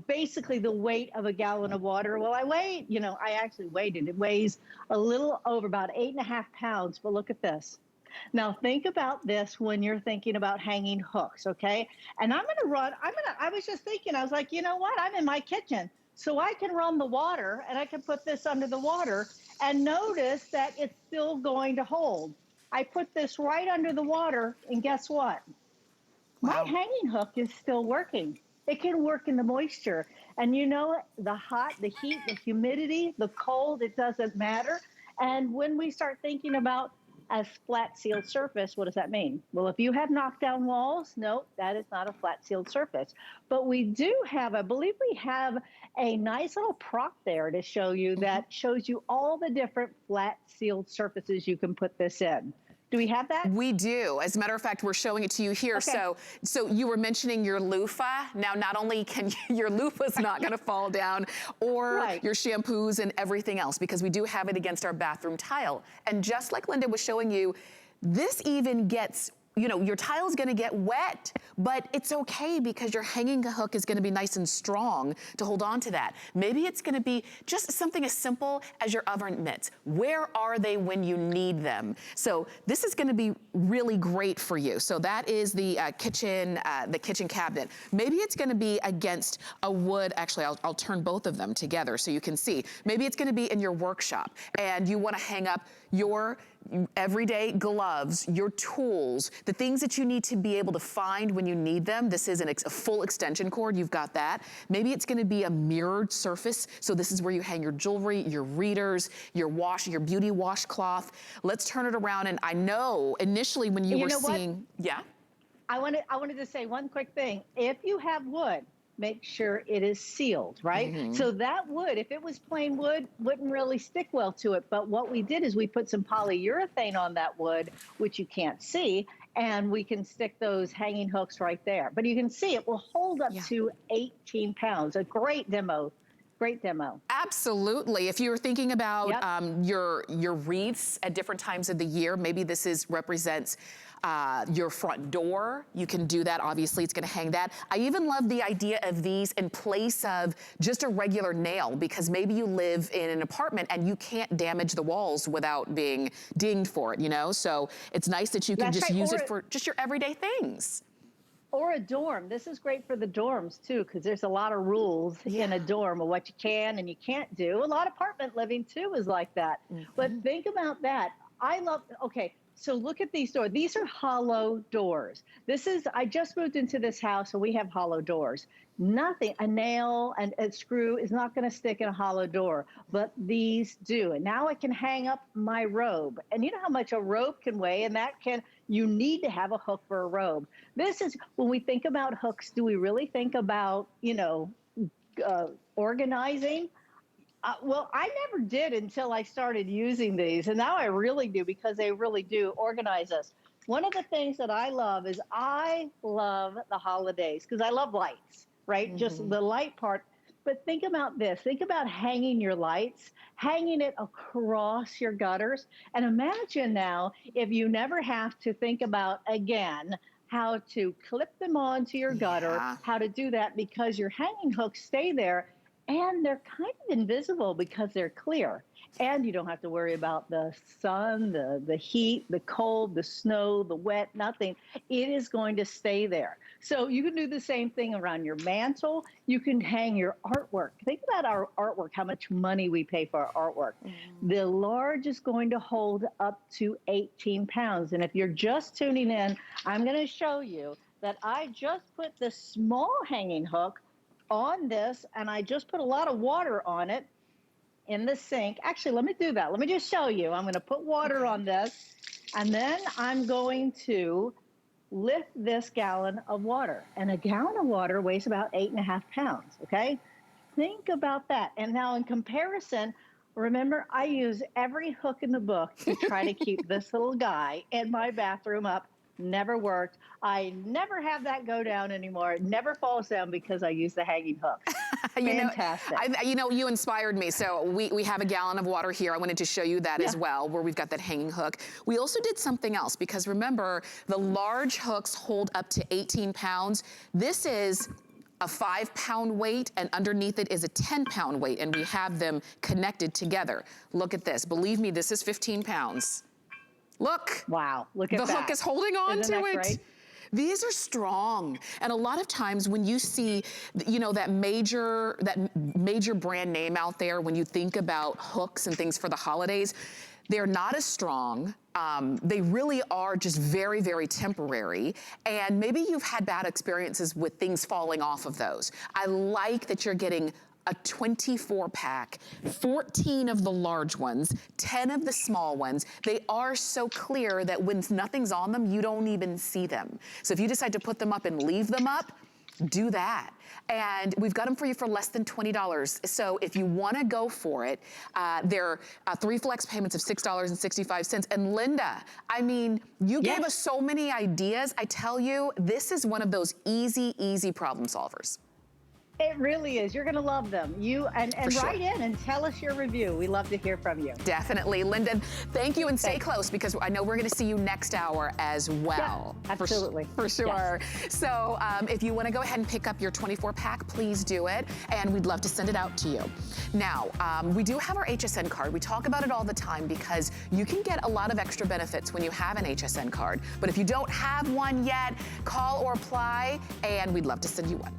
basically the weight of a gallon of water. Well, I actually weighed it. It weighs a little over about 8.5 pounds, but look at this. Now think about this when you're thinking about hanging hooks, okay? And I was just thinking, I was like, you know what? I'm in my kitchen. So I can run the water and I can put this under the water and notice that it's still going to hold. I put this right under the water and guess what? My Wow. hanging hook is still working. It can work in the moisture. And the hot, the heat, the humidity, the cold, it doesn't matter. And when we start thinking about a flat sealed surface, what does that mean? Well, if you have knockdown walls, no, that is not a flat sealed surface. But we do have, I believe we have a nice little prop there to show you that shows you all the different flat sealed surfaces you can put this in. Do we have that? We do. As a matter of fact, we're showing it to you here. Okay. So you were mentioning your loofah. Now, not only can your loofah's not going to fall down, or your shampoos and everything else, because we do have it against our bathroom tile. And just like Linda was showing you, this even gets, your tile's gonna get wet, but it's okay because your hanging hook is gonna be nice and strong to hold on to that. Maybe it's gonna be just something as simple as your oven mitts. Where are they when you need them? So this is gonna be really great for you. So that is the kitchen cabinet. Maybe it's gonna be against a wood, actually I'll turn both of them together so you can see. Maybe it's gonna be in your workshop and you wanna hang up your everyday gloves, your tools, the things that you need to be able to find when you need them. This is a full extension cord, you've got that. Maybe it's gonna be a mirrored surface, so this is where you hang your jewelry, your readers, your beauty washcloth. Let's turn it around, and I know initially when you were seeing, I wanted to say one quick thing. If you have wood, make sure it is sealed, right? So that wood, if it was plain wood, wouldn't really stick well to it. But what we did is we put some polyurethane on that wood, which you can't see, and we can stick those hanging hooks right there. But you can see it will hold up to 18 pounds. A great demo. Great demo. Absolutely. If you're thinking about your wreaths at different times of the year, maybe this represents your front door. You can do that. Obviously, it's going to hang that. I even love the idea of these in place of just a regular nail, because maybe you live in an apartment and you can't damage the walls without being dinged for it, So it's nice that you can just use it for just your everyday things. Or a dorm. This is great for the dorms too, because there's a lot of rules in a dorm of what you can and you can't do. A lot of apartment living too is like that. But think about that. So look at these doors. These are hollow doors. I just moved into this house and we have hollow doors. Nothing, a nail and a screw is not going to stick in a hollow door, but these do. And now I can hang up my robe. And you know how much a robe can weigh, and you need to have a hook for a robe. This is, when we think about hooks, do we really think about, organizing? Well, I never did until I started using these, and now I really do, because they really do organize us. One of the things that I love is I love the holidays because I love lights, right? Just the light part. But think about this. Think about hanging your lights, hanging it across your gutters. And imagine now if you never have to think about, again, how to clip them onto your gutter, how to do that, because your hanging hooks stay there. And they're kind of invisible because they're clear. And you don't have to worry about the sun, the heat, the cold, the snow, the wet, nothing. It is going to stay there. So you can do the same thing around your mantle. You can hang your artwork. Think about our artwork, how much money we pay for our artwork. The large is going to hold up to 18 pounds. And if you're just tuning in, I'm going to show you that I just put the small hanging hook on this, and I just put a lot of water on it in the sink. Actually, let me do that. Let me just show you. I'm going to put water on this, and then I'm going to lift this gallon of water. And a gallon of water weighs about 8.5 pounds, okay? Think about that. And now in comparison, remember, I use every hook in the book to try to keep this little guy in my bathroom up. Never worked. I never have that go down anymore. It never falls down because I use the hanging hook. Fantastic. You inspired me. So we have a gallon of water here. I wanted to show you that as well, where we've got that hanging hook. We also did something else, because remember, the large hooks hold up to 18 pounds. This is a 5-pound weight, and underneath it is a 10-pound weight, and we have them connected together. Look at this. Believe me, this is 15 pounds. Look. Wow, look at that. The hook is holding on Isn't to that it. great? These are strong. And a lot of times when you see, you know, that major brand name out there, when you think about hooks and things for the holidays, they're not as strong. They really are just very, very temporary. And maybe you've had bad experiences with things falling off of those. I like that you're getting a 24-pack, 14 of the large ones, 10 of the small ones. They are so clear that when nothing's on them, you don't even see them. So if you decide to put them up and leave them up, do that. And we've got them for you for less than $20. So if you want to go for it, they're 3 flex payments of $6.65. And Linda, I mean, you gave us so many ideas. I tell you, this is one of those easy problem solvers. It really is. You're going to love them. And write in and tell us your review. We love to hear from you. Definitely. Linda, thank you, and stay close because I know we're going to see you next hour as well. Yeah, absolutely. For sure. Yes. So if you want to go ahead and pick up your 24-pack, please do it, and we'd love to send it out to you. Now, we do have our HSN card. We talk about it all the time because you can get a lot of extra benefits when you have an HSN card. But if you don't have one yet, call or apply, and we'd love to send you one.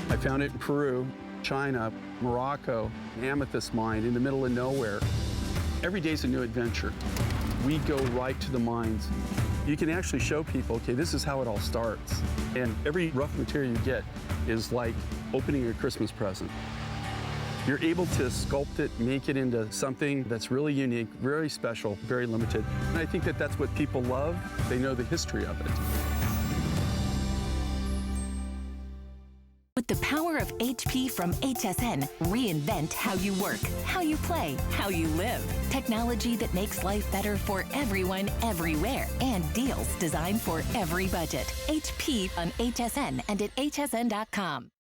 I found it in Peru, China, Morocco, an amethyst mine in the middle of nowhere. Every day's a new adventure. We go right to the mines. You can actually show people, okay, this is how it all starts. And every rough material you get is like opening a Christmas present. You're able to sculpt it, make it into something that's really unique, very special, very limited. And I think that that's what people love. They know the history of it. With the power of HP from HSN, reinvent how you work, how you play, how you live. Technology that makes life better for everyone, everywhere, and deals designed for every budget. HP on HSN and at hsn.com.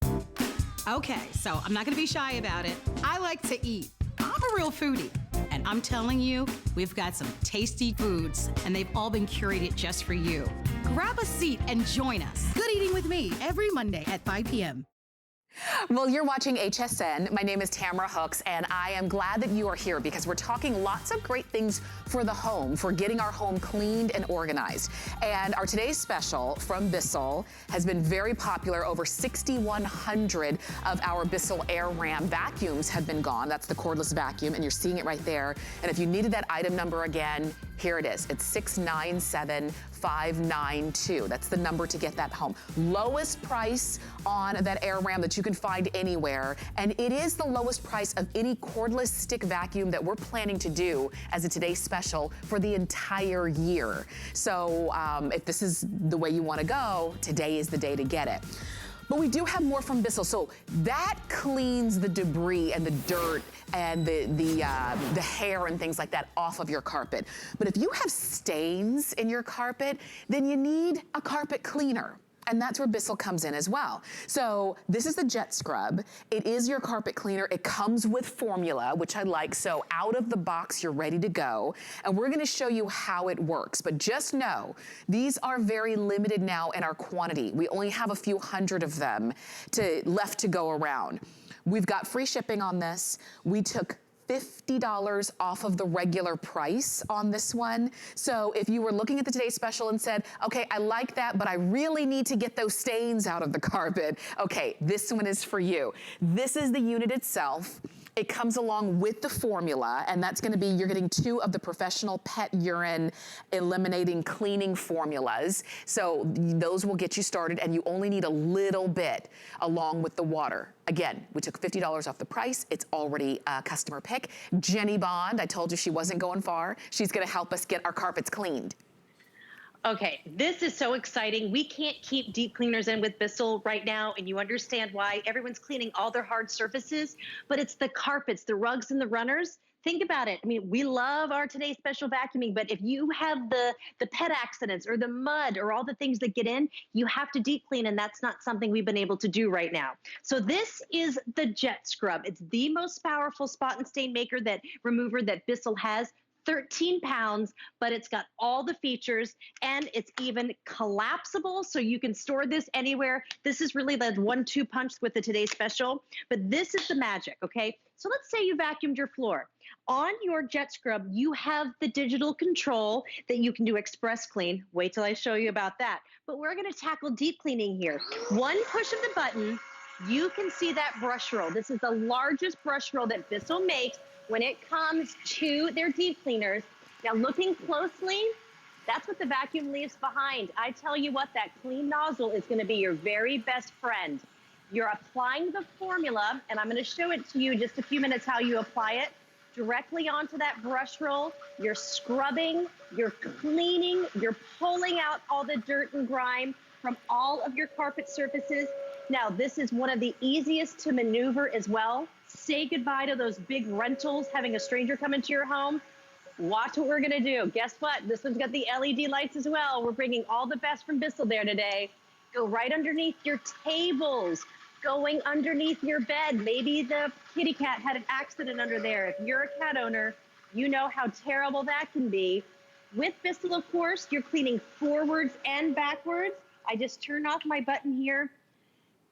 Okay, so I'm not gonna be shy about it. I like to eat. I'm a real foodie. And I'm telling you, we've got some tasty foods, and they've all been curated just for you. Grab a seat and join us. Good Eating with me every Monday at 5 p.m. Well, you're watching HSN. My name is Tamara Hooks, and I am glad that you are here because we're talking lots of great things for the home, for getting our home cleaned and organized. And our today's special from Bissell has been very popular. Over 6,100 of our Bissell Air Ram vacuums have been gone. That's the cordless vacuum, and you're seeing it right there. And if you needed that item number again, here it is. It's 697592. That's the number to get that home. Lowest price on that Air Ram that you can find anywhere. And it is the lowest price of any cordless stick vacuum that we're planning to do as a today's special for the entire year. So if this is the way you want to go, today is the day to get it. But we do have more from Bissell. So that cleans the debris and the dirt and the hair and things like that off of your carpet. But if you have stains in your carpet, then you need a carpet cleaner. And that's where Bissell comes in as well. So this is the Jet Scrub. It is your carpet cleaner. It comes with formula, which I like. So out of the box, you're ready to go. And we're gonna show you how it works. But just know, these are very limited now in our quantity. We only have a few hundred of them left to go around. We've got free shipping on this. We took $50 off of the regular price on this one. So if you were looking at the Today Special and said, okay, I like that, but I really need to get those stains out of the carpet, okay, this one is for you. This is the unit itself. It comes along with the formula, and that's gonna be, you're getting 2 of the professional pet urine eliminating cleaning formulas. So those will get you started, and you only need a little bit along with the water. Again, we took $50 off the price. It's already a customer pick. Jenny Bond, I told you she wasn't going far. She's gonna help us get our carpets cleaned. Okay, this is so exciting. We can't keep deep cleaners in with Bissell right now, and you understand why. Everyone's cleaning all their hard surfaces, but it's the carpets, the rugs, and the runners. Think about it. I mean, we love our Today Special vacuuming, but if you have the pet accidents or the mud or all the things that get in, you have to deep clean, and that's not something we've been able to do right now. So this is the Jet Scrub. It's the most powerful spot and stain remover that Bissell has. 13 pounds, but it's got all the features, and it's even collapsible, so you can store this anywhere. This is really the 1-2 punch with the Today Special, but this is the magic, okay? So let's say you vacuumed your floor. On your Jet Scrub, you have the digital control that you can do express clean. Wait till I show you about that. But we're gonna tackle deep cleaning here. One push of the button, you can see that brush roll. This is the largest brush roll that Bissell makes when it comes to their deep cleaners. Now looking closely, that's what the vacuum leaves behind. I tell you what, that clean nozzle is gonna be your very best friend. You're applying the formula, and I'm gonna show it to you in just a few minutes how you apply it directly onto that brush roll. You're scrubbing, you're cleaning, you're pulling out all the dirt and grime from all of your carpet surfaces. Now, this is one of the easiest to maneuver as well. Say goodbye to those big rentals, having a stranger come into your home. Watch what we're gonna do. Guess what? This one's got the LED lights as well. We're bringing all the best from Bissell there today. Go right underneath your tables, going underneath your bed. Maybe the kitty cat had an accident under there. If you're a cat owner, you know how terrible that can be. With Bissell, of course, you're cleaning forwards and backwards. I just turn off my button here.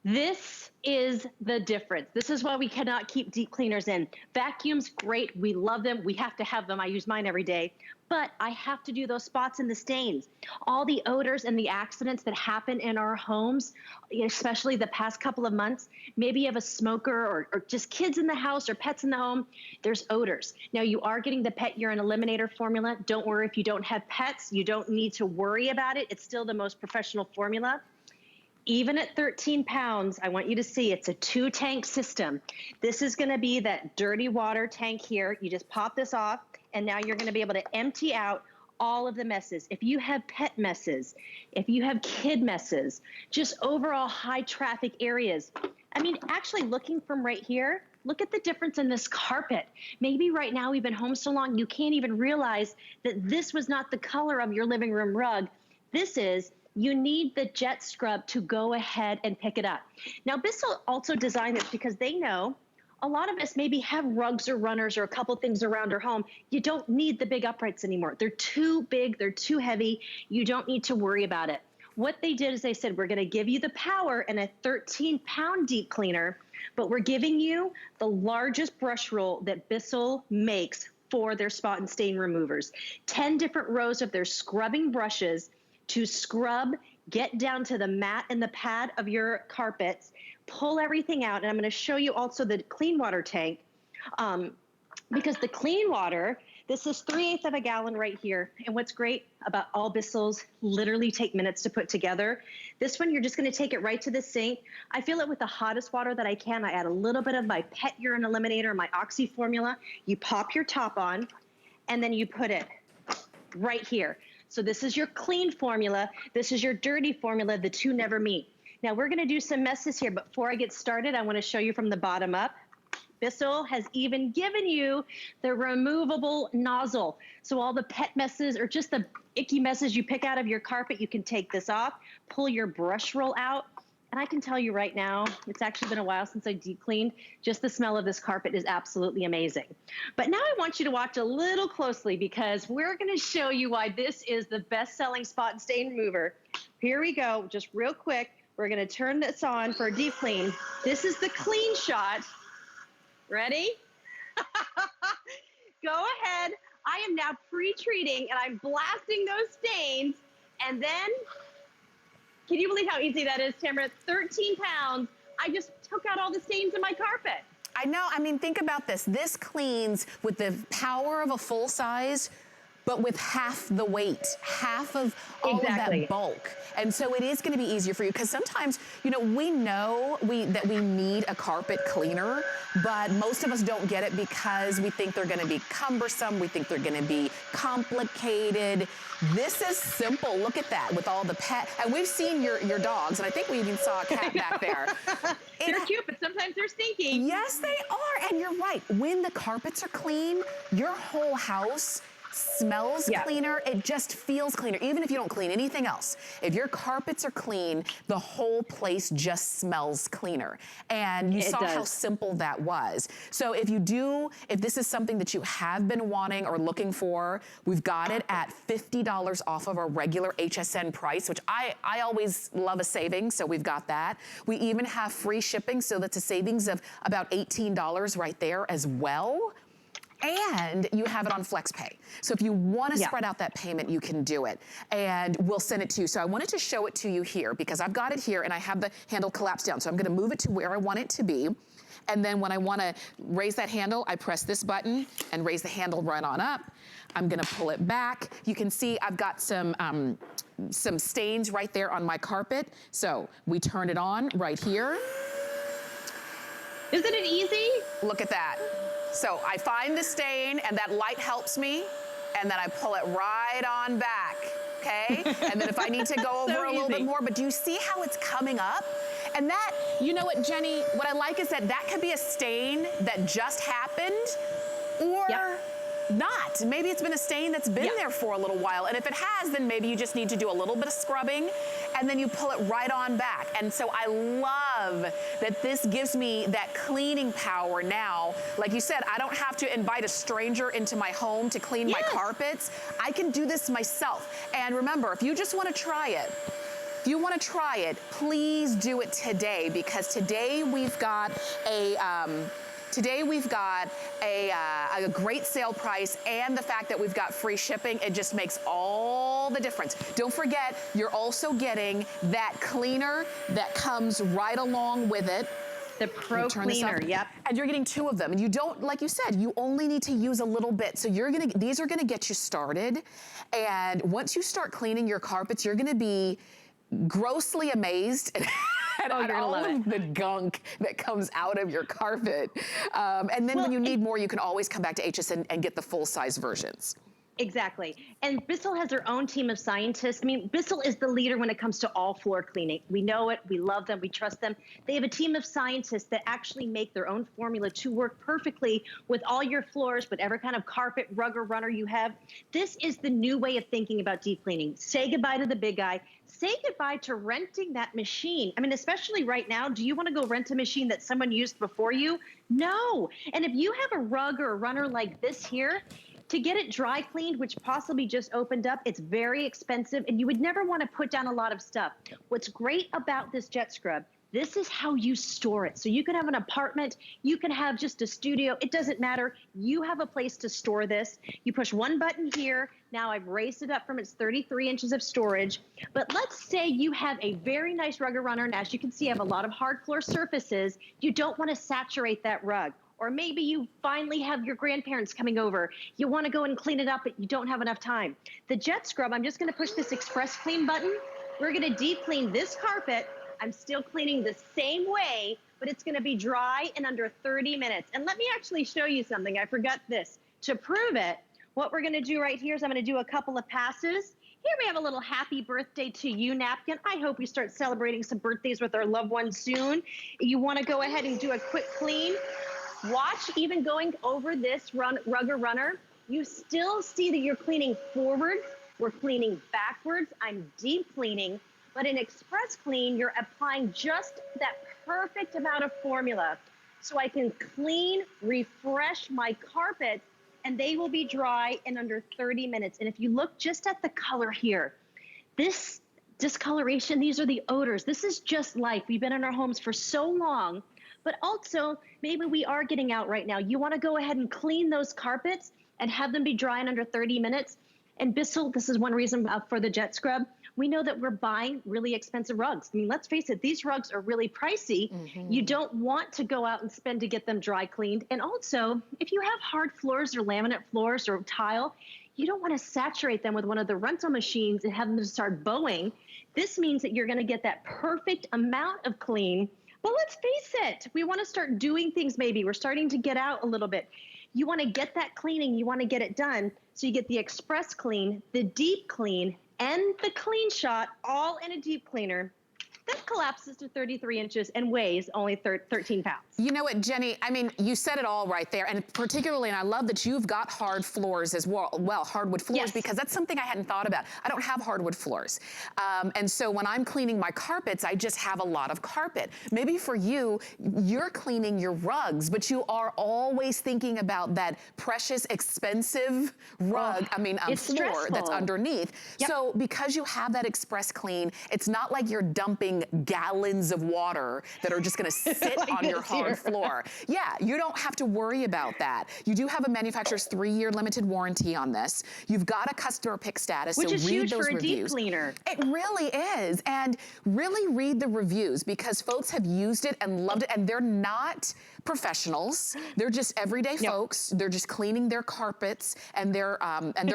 This is the difference. This is why we cannot keep deep cleaners in. Vacuums, great, we love them. We have to have them. I use mine every day. But I have to do those spots and the stains. All the odors and the accidents that happen in our homes, especially the past couple of months. Maybe you have a smoker or just kids in the house or pets in the home, there's odors. Now you are getting the pet urine eliminator formula. Don't worry if you don't have pets, you don't need to worry about it. It's still the most professional formula. Even at 13 pounds, I want you to see it's a 2-tank system. This is gonna be that dirty water tank here. You just pop this off, and now you're gonna be able to empty out all of the messes. If you have pet messes, if you have kid messes, just overall high traffic areas. I mean, actually looking from right here, look at the difference in this carpet. Maybe right now we've been home so long, you can't even realize that this was not the color of your living room rug. This is. You need the Jet Scrub to go ahead and pick it up. Now, Bissell also designed this because they know a lot of us maybe have rugs or runners or a couple things around our home. You don't need the big uprights anymore. They're too big, they're too heavy. You don't need to worry about it. What they did is they said, we're gonna give you the power and a 13-pound deep cleaner, but we're giving you the largest brush roll that Bissell makes for their spot and stain removers. 10 different rows of their scrubbing brushes to scrub, get down to the mat and the pad of your carpets, pull everything out. And I'm gonna show you also the clean water tank, because the clean water, this is 3/8 of a gallon right here. And what's great about all Bissells, literally take minutes to put together. This one, you're just gonna take it right to the sink. I fill it with the hottest water that I can. I add a little bit of my pet urine eliminator, my Oxy formula. You pop your top on, and then you put it right here. So this is your clean formula. This is your dirty formula. The two never meet. Now we're gonna do some messes here, but before I get started, I wanna show you from the bottom up. Bissell has even given you the removable nozzle. So all the pet messes or just the icky messes you pick out of your carpet, you can take this off, pull your brush roll out. And I can tell you right now, it's actually been a while since I deep cleaned. Just the smell of this carpet is absolutely amazing. But now I want you to watch a little closely because we're gonna show you why this is the best-selling spot and stain remover. Here we go, just real quick. We're gonna turn this on for a deep clean. This is the clean shot. Ready? Go ahead. I am now pre-treating and I'm blasting those stains, and then can you believe how easy that is, Tamara? 13 pounds, I just took out all the stains in my carpet. I know, I mean, think about this. This cleans with the power of a full-size but with half the weight, half of all of that bulk. And so it is gonna be easier for you, because sometimes, you know, we know that we need a carpet cleaner, but most of us don't get it because we think they're gonna be cumbersome, we think they're gonna be complicated. This is simple. Look at that, with all the pet, and we've seen your dogs, and I think we even saw a cat back there. They're cute, but sometimes they're stinky. Yes, they are, and you're right. When the carpets are clean, your whole house smells cleaner. It just feels cleaner, even if you don't clean anything else. If your carpets are clean, the whole place just smells cleaner. And you saw how simple that was. So if this is something that you have been wanting or looking for, we've got it at $50 off of our regular HSN price, which I always love a savings, so we've got that. We even have free shipping, so that's a savings of about $18 right there as well. And you have it on FlexPay. So if you want to spread out that payment, you can do it. And we'll send it to you. So I wanted to show it to you here because I've got it here and I have the handle collapsed down. So I'm going to move it to where I want it to be. And then when I want to raise that handle, I press this button and raise the handle right on up. I'm going to pull it back. You can see I've got some stains right there on my carpet. So we turn it on right here. Isn't it easy? Look at that. So I find the stain and that light helps me, and then I pull it right on back, okay? And then if I need to go over a little bit more, but do you see how it's coming up? And that, you know what, Jenny, what I like is that could be a stain that just happened, or not. Maybe it's been a stain that's been there for a little while. And if it has, then maybe you just need to do a little bit of scrubbing and then you pull it right on back. And so I love that this gives me that cleaning power now. Like you said, I don't have to invite a stranger into my home to clean my carpets. I can do this myself. And remember, if you just want to try it, please do it today, because today we've got a great sale price, and the fact that we've got free shipping, it just makes all the difference. Don't forget, you're also getting that cleaner that comes right along with it. The Pro Cleaner, And you're getting 2 of them. And you don't, like you said, you only need to use a little bit. So these are gonna get you started. And once you start cleaning your carpets, you're gonna be grossly amazed at all of the gunk that comes out of your carpet. And then when you need more, you can always come back to HSN and get the full-size versions. Exactly. And Bissell has their own team of scientists. I mean, Bissell is the leader when it comes to all floor cleaning. We know it, we love them, we trust them. They have a team of scientists that actually make their own formula to work perfectly with all your floors, whatever kind of carpet, rug, or runner you have. This is the new way of thinking about deep cleaning. Say goodbye to the big guy. Say goodbye to renting that machine. I mean, especially right now, do you want to go rent a machine that someone used before you? No. And if you have a rug or a runner like this here, to get it dry cleaned, which possibly just opened up, it's very expensive, and you would never want to put down a lot of stuff. What's great about this jet scrub, this is how you store it. So you can have an apartment, you can have just a studio, it doesn't matter. You have a place to store this. You push one button here. Now I've raised it up from its 33 inches of storage. But let's say you have a very nice rug or runner, and as you can see, I have a lot of hard floor surfaces. You don't want to saturate that rug. Or maybe you finally have your grandparents coming over. You want to go and clean it up, but you don't have enough time. The jet scrub, I'm just going to push this express clean button. We're going to deep clean this carpet. I'm still cleaning the same way, but it's going to be dry in under 30 minutes. And let me actually show you something. I forgot this. To prove it, what we're going to do right here is I'm going to do a couple of passes. Here we have a little happy birthday to you napkin. I hope we start celebrating some birthdays with our loved ones soon. You want to go ahead and do a quick clean. Watch, even going over this rug or runner, you still see that you're cleaning forward. We're cleaning backwards. I'm deep cleaning. But in express clean, you're applying just that perfect amount of formula. So I can clean, refresh my carpets, and they will be dry in under 30 minutes. And if you look just at the color here, this discoloration, these are the odors. This is just life. We've been in our homes for so long. But also, maybe we are getting out right now. You want to go ahead and clean those carpets and have them be dry in under 30 minutes. And Bissell, this is one reason for the jet scrub. We know that we're buying really expensive rugs. I mean, let's face it, these rugs are really pricey. You don't want to go out and spend to get them dry cleaned. And also, if you have hard floors or laminate floors or tile, you don't want to saturate them with one of the rental machines and have them just start bowing. This means that you're going to get that perfect amount of clean. But let's face it, we want to start doing things maybe. We're starting to get out a little bit. You want to get that cleaning, you want to get it done. So you get the express clean, the deep clean, and the clean shot all in a deep cleaner. That collapses to 33 inches and weighs only 13 pounds. You know what, Jenny, I mean, you said it all right there, and particularly, and I love that you've got hard floors as well, hardwood floors, Yes. because that's something I hadn't thought about. I don't have hardwood floors. And so when I'm cleaning my carpets, I just have a lot of carpet. Maybe for you, you're cleaning your rugs, but you are always thinking about that precious, expensive rug, it's floor stressful. that's underneath. Yep. So because you have that express clean, it's not like you're dumping gallons of water that are just gonna sit Like on your this hard here. floor. Yeah, you don't have to worry about that. You do have a manufacturer's 3-year limited warranty on this. You've got a customer pick status, Which so is read huge those for a deep reviews. cleaner. It really is, and really read the reviews, because folks have used it and loved it, and they're not professionals. They're just everyday folks. They're just cleaning their carpets and their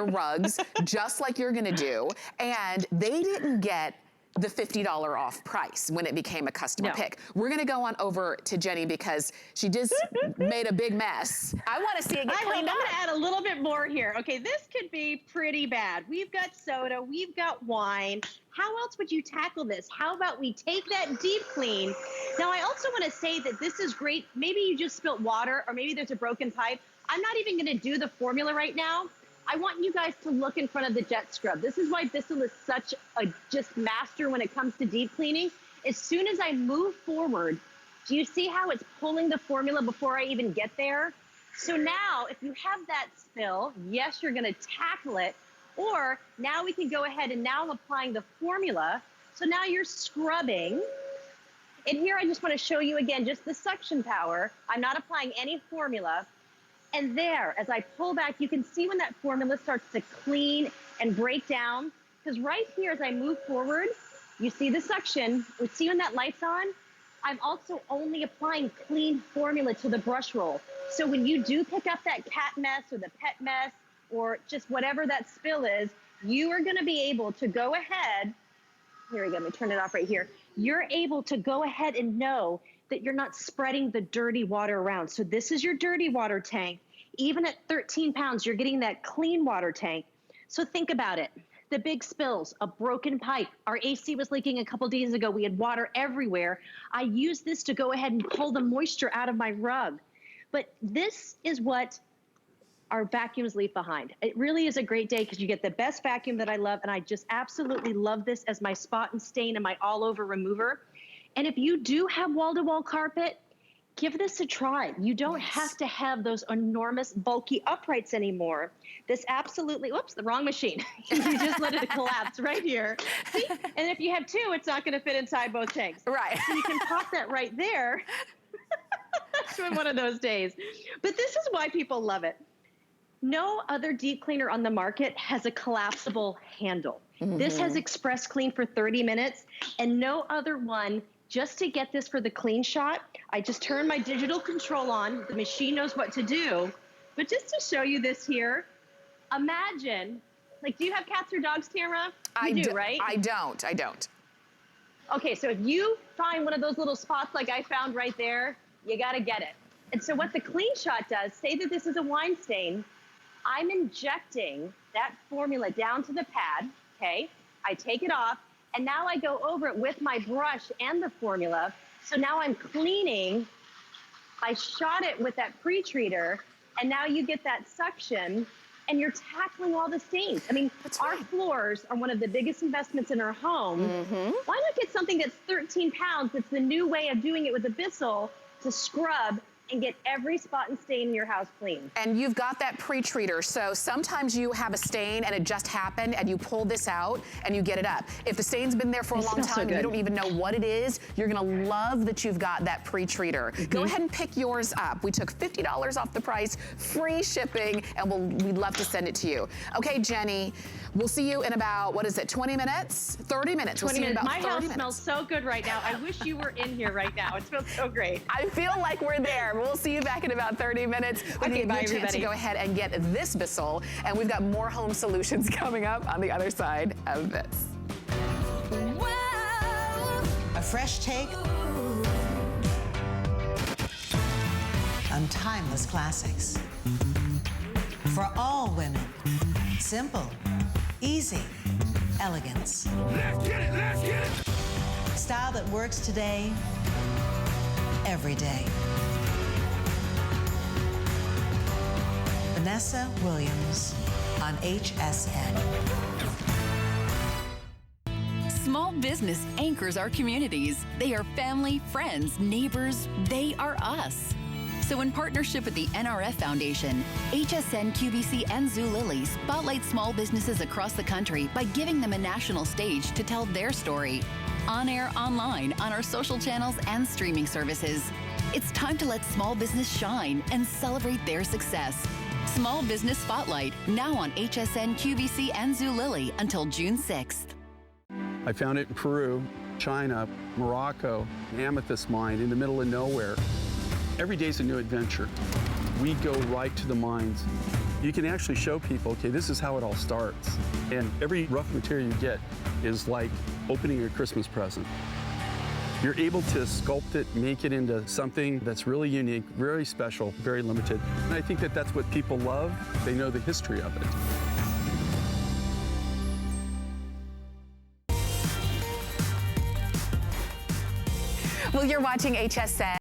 rugs, just like you're gonna do, and they didn't get the $50 off price when it became a customer pick. We're gonna go on over to Jenny because she just made a big mess. I wanna see it get cleaned up. I'm gonna add a little bit more here. Okay, this could be pretty bad. We've got soda, we've got wine. How else would you tackle this? How about we take that deep clean? Now, I also wanna say that this is great. Maybe you just spilt water, or maybe there's a broken pipe. I'm not even gonna do the formula right now. I want you guys to look in front of the jet scrub. This is why Bissell is such a just master when it comes to deep cleaning. As soon as I move forward, do you see how it's pulling the formula before I even get there? So now, if you have that spill, yes, you're gonna tackle it, or now we can go ahead and now I'm applying the formula. So now you're scrubbing. And here I just wanna show you again, just the suction power. I'm not applying any formula. And there, as I pull back, you can see when that formula starts to clean and break down. Because right here, as I move forward, you see the suction. We see when that light's on. I'm also only applying clean formula to the brush roll. So when you do pick up that cat mess or the pet mess or just whatever that spill is, you are gonna be able to go ahead. Here we go, let me turn it off right here. You're able to go ahead and know that you're not spreading the dirty water around. So this is your dirty water tank. Even at 13 pounds, you're getting that clean water tank. So think about it. The big spills, a broken pipe. Our AC was leaking a couple days ago. We had water everywhere. I used this to go ahead and pull the moisture out of my rug. But this is what our vacuums leave behind. It really is a great day because you get the best vacuum that I love, and I just absolutely love this as my spot and stain and my all-over remover. And if you do have wall-to-wall carpet, give this a try. You don't have to have those enormous, bulky uprights anymore. This absolutely, whoops, the wrong machine. You just let it collapse right here. See? And if you have two, it's not gonna fit inside both tanks. Right. So you can pop that right there. It's been one of those days. But this is why people love it. No other deep cleaner on the market has a collapsible handle. This has express clean for 30 minutes, and no other one. Just to get this for the clean shot, I just turn my digital control on. The machine knows what to do. But just to show you this here, imagine, like, do you have cats or dogs, Tamara? You do, right? I don't. Okay, so if you find one of those little spots like I found right there, you gotta get it. And so what the clean shot does, say that this is a wine stain, I'm injecting that formula down to the pad, okay? I take it off, and now I go over it with my brush and the formula. So now I'm cleaning. I shot it with that pre-treater, and now you get that suction, and you're tackling all the stains. I mean, our floors are one of the biggest investments in our home. Why not get something that's 13 pounds, that's the new way of doing it with a Bissell, to scrub and get every spot and stain in your house clean. And you've got that pre-treater, so sometimes you have a stain and it just happened and you pull this out and you get it up. If the stain's been there for a long time and you don't even know what it is, you're gonna love that you've got that pre-treater. Go ahead and pick yours up. We took $50 off the price, free shipping, and we'd love to send it to you. Okay, Jenny, we'll see you in about, what is it, 20 minutes? 30 minutes. 20 minutes. My house smells so good right now. I wish you were in here right now. It smells so great. I feel like we're there. We'll see you back in about 30 minutes when Okay, you bye, get a chance to everybody. go ahead and get this Bissell. And we've got more home solutions coming up on the other side of this. A fresh take on timeless classics. For all women, simple, easy, elegance. Let's get it, let's get it! Style that works today, every day. Vanessa Williams on HSN. Small business anchors our communities. They are family, friends, neighbors. They are us. So in partnership with the NRF Foundation, HSN, QVC, and Zulily spotlight small businesses across the country by giving them a national stage to tell their story. On air, online, on our social channels and streaming services. It's time to let small business shine and celebrate their success. Small Business Spotlight, now on HSN, QVC, and Zulily until June 6th. I found it in Peru, China, Morocco, an amethyst mine in the middle of nowhere. Every day's a new adventure. We go right to the mines. You can actually show people, okay, this is how it all starts. And every rough material you get is like opening a Christmas present. You're able to sculpt it, make it into something that's really unique, very special, very limited. And I think that that's what people love. They know the history of it. Well, you're watching HSN.